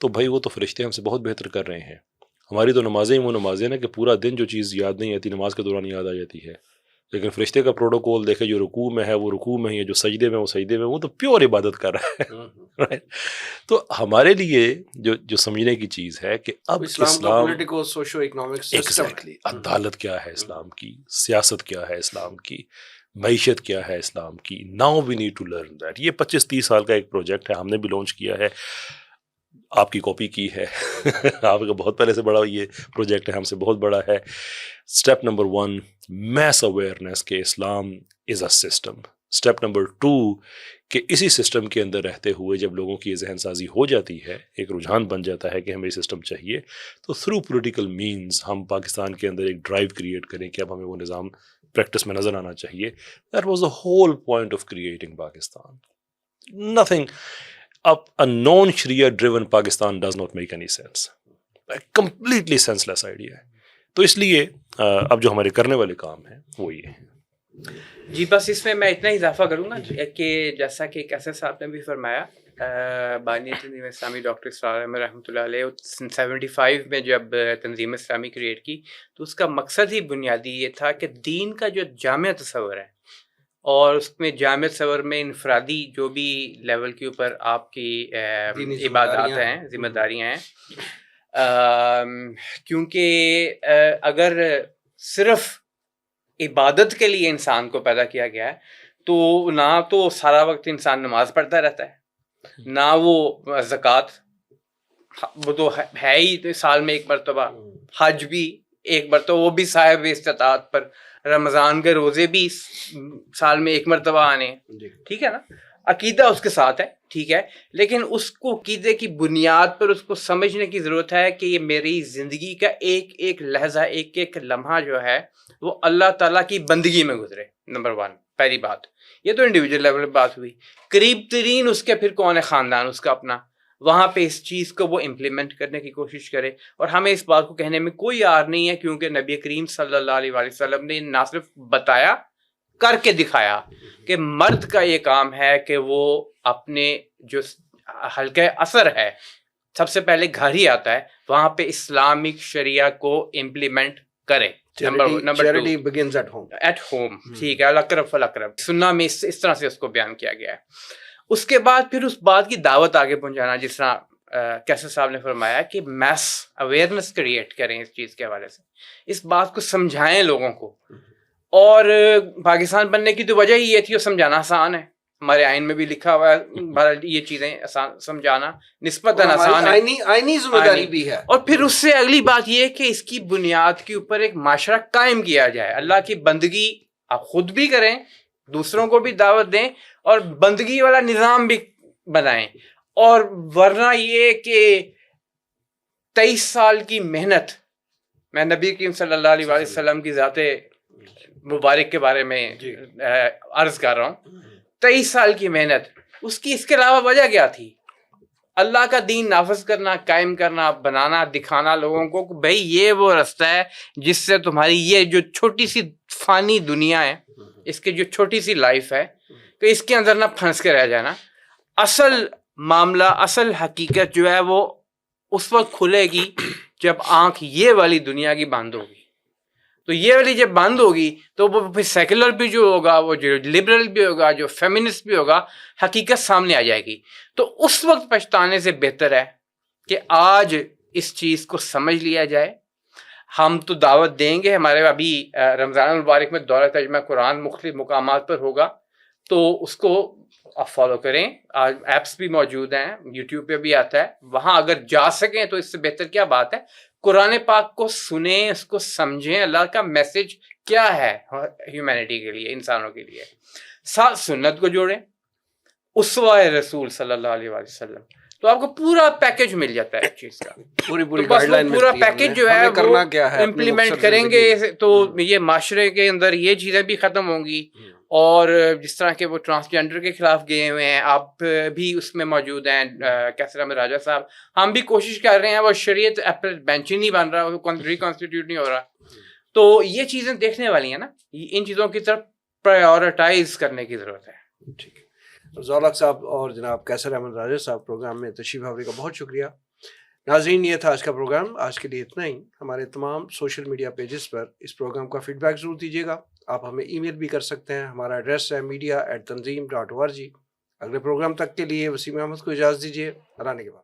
تو بھائی وہ تو فرشتے ہم سے بہت بہتر کر رہے ہیں. ہماری تو نمازیں وہ نمازیں نا کہ پورا دن جو چیز یاد نہیں آتی نماز کے دوران یاد آ جاتی ہے. لیکن فرشتے کا پروٹوکول دیکھے، جو رکوع میں ہے وہ رکوع میں ہی ہے، جو سجدے میں وہ سجدے میں، وہ تو پیور عبادت کر رہا ہے. تو ہمارے لیے جو سمجھنے کی چیز ہے کہ اب اسلام politico socio economic system, exactly عدالت کیا ہے اسلام کی، سیاست کیا ہے اسلام کی، معیشت کیا ہے اسلام کی. Now we need to learn that. یہ 25-30 سال کا ایک پروجیکٹ ہے، ہم نے بھی لانچ کیا ہے، آپ کی کاپی کی ہے. آپ کا بہت پہلے سے بڑا یہ پروجیکٹ ہے، ہم سے بہت بڑا ہے. اسٹیپ نمبر 1 میس اویئرنیس کہ اسلام از اے سسٹم. اسٹیپ نمبر 2 کہ اسی سسٹم کے اندر رہتے ہوئے جب لوگوں کی یہ ذہن سازی ہو جاتی ہے، ایک رجحان بن جاتا ہے کہ ہمیں یہ سسٹم چاہیے، تو تھرو پولیٹیکل مینز ہم پاکستان کے اندر ایک ڈرائیو کریٹ کریں کہ اب ہمیں وہ نظام پریکٹس میں نظر آنا چاہیے. That was the whole point of creating Pakistan. Nothing. A non-Sharia driven Pakistan does not make any sense. A completely senseless idea ہے. تو اس لیے اب جو ہمارے کرنے والے کام ہیں وہ یہ ہیں. جی بس اس میں میں اتنا اضافہ کروں نا کہ جیسا کہ کیسر صاحب نے بھی فرمایا، بانی تنظیم اسلامی ڈاکٹر اسرار احمد رحمۃ اللہ علیہ 75 میں جب تنظیم اسلامی کریٹ کی تو اس کا مقصد ہی بنیادی یہ تھا کہ دین کا جو جامع تصور ہے اور اس میں جامع تصور میں انفرادی جو بھی لیول کے اوپر آپ کی عبادات ہیں، ذمہ داریاں ہیں، کیونکہ اگر صرف عبادت کے لیے انسان کو پیدا کیا گیا ہے تو نہ تو سارا وقت انسان نماز پڑھتا رہتا ہے، نہ وہ زکوٰۃ، وہ تو ہے ہی سال میں ایک مرتبہ، حج بھی ایک مرتبہ وہ بھی صاحب استطاعت پر رمضان کے روزے بھی سال میں ایک مرتبہ آنے، ٹھیک ہے نا، عقیدہ اس کے ساتھ ہے، ٹھیک ہے، لیکن اس کو عقیدے کی بنیاد پر اس کو سمجھنے کی ضرورت ہے کہ یہ میری زندگی کا ایک ایک لحظہ، ایک ایک لمحہ جو ہے وہ اللہ تعالیٰ کی بندگی میں گزرے. نمبر 1 پہلی بات. یہ تو انڈیویجول لیول پہ بات ہوئی. قریب ترین اس کے پھر کون ہے؟ خاندان اس کا اپنا. وہاں پہ اس چیز کو وہ امپلیمنٹ کرنے کی کوشش کرے. اور ہمیں اس بات کو کہنے میں کوئی عار نہیں ہے، کیونکہ نبی کریم صلی اللہ علیہ وسلم نے نہ صرف بتایا، کر کے دکھایا کہ مرد کا یہ کام ہے کہ وہ اپنے جو حلقہ اثر ہے، سب سے پہلے گھر ہی آتا ہے، وہاں پہ اسلامک شریعہ کو امپلیمنٹ کرے. Charity begins at home. At home, ٹھیک ہے، الاقرب فالاقرب. سننا میں اس طرح سے اس کو بیان کیا گیا ہے. اس کے بعد پھر اس بات کی دعوت آگے پہنچانا، جس طرح کیسر صاحب نے فرمایا کہ میس اویئرنیس کریٹ کریں اس چیز کے حوالے سے، اس بات کو سمجھائیں لوگوں کو. اور پاکستان بننے کی تو وجہ ہی یہ تھی، وہ سمجھانا آسان ہے. ہمارے آئین میں بھی لکھا ہوا ہے یہ چیزیں آسان سمجھانا نسبتاً آسان ہے، آئینی ذمہ داری بھی ہے. اور پھر اس سے اگلی بات یہ کہ اس کی بنیاد کے اوپر ایک معاشرہ قائم کیا جائے. اللہ کی بندگی آپ خود بھی کریں، دوسروں کو بھی دعوت دیں، اور بندگی والا نظام بھی بنائیں. اور ورنہ یہ کہ 23 سال کی محنت، میں نبی کریم صلی اللہ علیہ وسلم کی ذات مبارک کے بارے میں عرض کر رہا ہوں، 23 سال کی محنت، اس کی اس کے علاوہ وجہ کیا تھی؟ اللہ کا دین نافذ کرنا، قائم کرنا، بنانا، دکھانا لوگوں کو کہ بھئی یہ وہ رستہ ہے جس سے تمہاری یہ جو چھوٹی سی فانی دنیا ہے، اس کی جو چھوٹی سی لائف ہے، کہ اس کے اندر نہ پھنس کے رہ جانا. اصل معاملہ، اصل حقیقت جو ہے وہ اس وقت کھلے گی جب آنکھ یہ والی دنیا کی بند ہوگی. تو یہ والی جب بند ہوگی تو وہ پھر سیکولر بھی جو ہوگا، وہ جو لبرل بھی ہوگا، جو فیمنسٹ بھی ہوگا، حقیقت سامنے آ جائے گی. تو اس وقت پچھتانے سے بہتر ہے کہ آج اس چیز کو سمجھ لیا جائے. ہم تو دعوت دیں گے، ہمارے ابھی رمضان المبارک میں دورہ ترجمہ قرآن مختلف مقامات پر ہوگا، تو اس کو آپ فالو کریں. آج ایپس بھی موجود ہیں، یوٹیوب پہ بھی آتا ہے، وہاں اگر جا سکیں تو اس سے بہتر کیا بات ہے. قرآن پاک کو سنیں، اس کو سمجھیں، اللہ کا میسج کیا ہے ہیومینٹی کے لیے، انسانوں کے لیے. ساتھ سنت کو جوڑیں، اسوہ رسول صلی اللہ علیہ وسلم، تو آپ کو پورا پیکج مل جاتا ہے اس چیز کا. پوری بس وہ پورا پیکج جو ہے کرنا کیا ہے امپلیمنٹ کریں گے تو یہ معاشرے کے اندر یہ چیزیں بھی ختم ہوں گی. اور جس طرح کے وہ ٹرانسجینڈر کے خلاف گئے ہوئے ہیں، آپ بھی اس میں موجود ہیں، کیسر احمد راجہ صاحب، ہم بھی کوشش کر رہے ہیں. وہ شریعت بینچ ہی نہیں بن رہا، ریکانسٹیٹیوٹ نہیں ہو رہا. تو یہ چیزیں دیکھنے والی ہیں نا، ان چیزوں کی طرف پرائیورٹائز کرنے کی ضرورت ہے. ٹھیک ہے، ضیاء صاحب اور جناب کیسر احمد راجہ صاحب پروگرام میں تشریف آوری کا بہت شکریہ. ناظرین، یہ تھا آج کا پروگرام. آج کے لیے اتنا ہی. ہمارے تمام سوشل میڈیا پیجز پر اس پروگرام کا فیڈ بیک ضرور دیجیے گا. آپ ہمیں ای میل بھی کر سکتے ہیں. ہمارا ایڈریس ہے media@tanzeem.org. اگلے پروگرام تک کے لیے وسیم احمد کو اجازت دیجیے. اللہ نے کے بعد.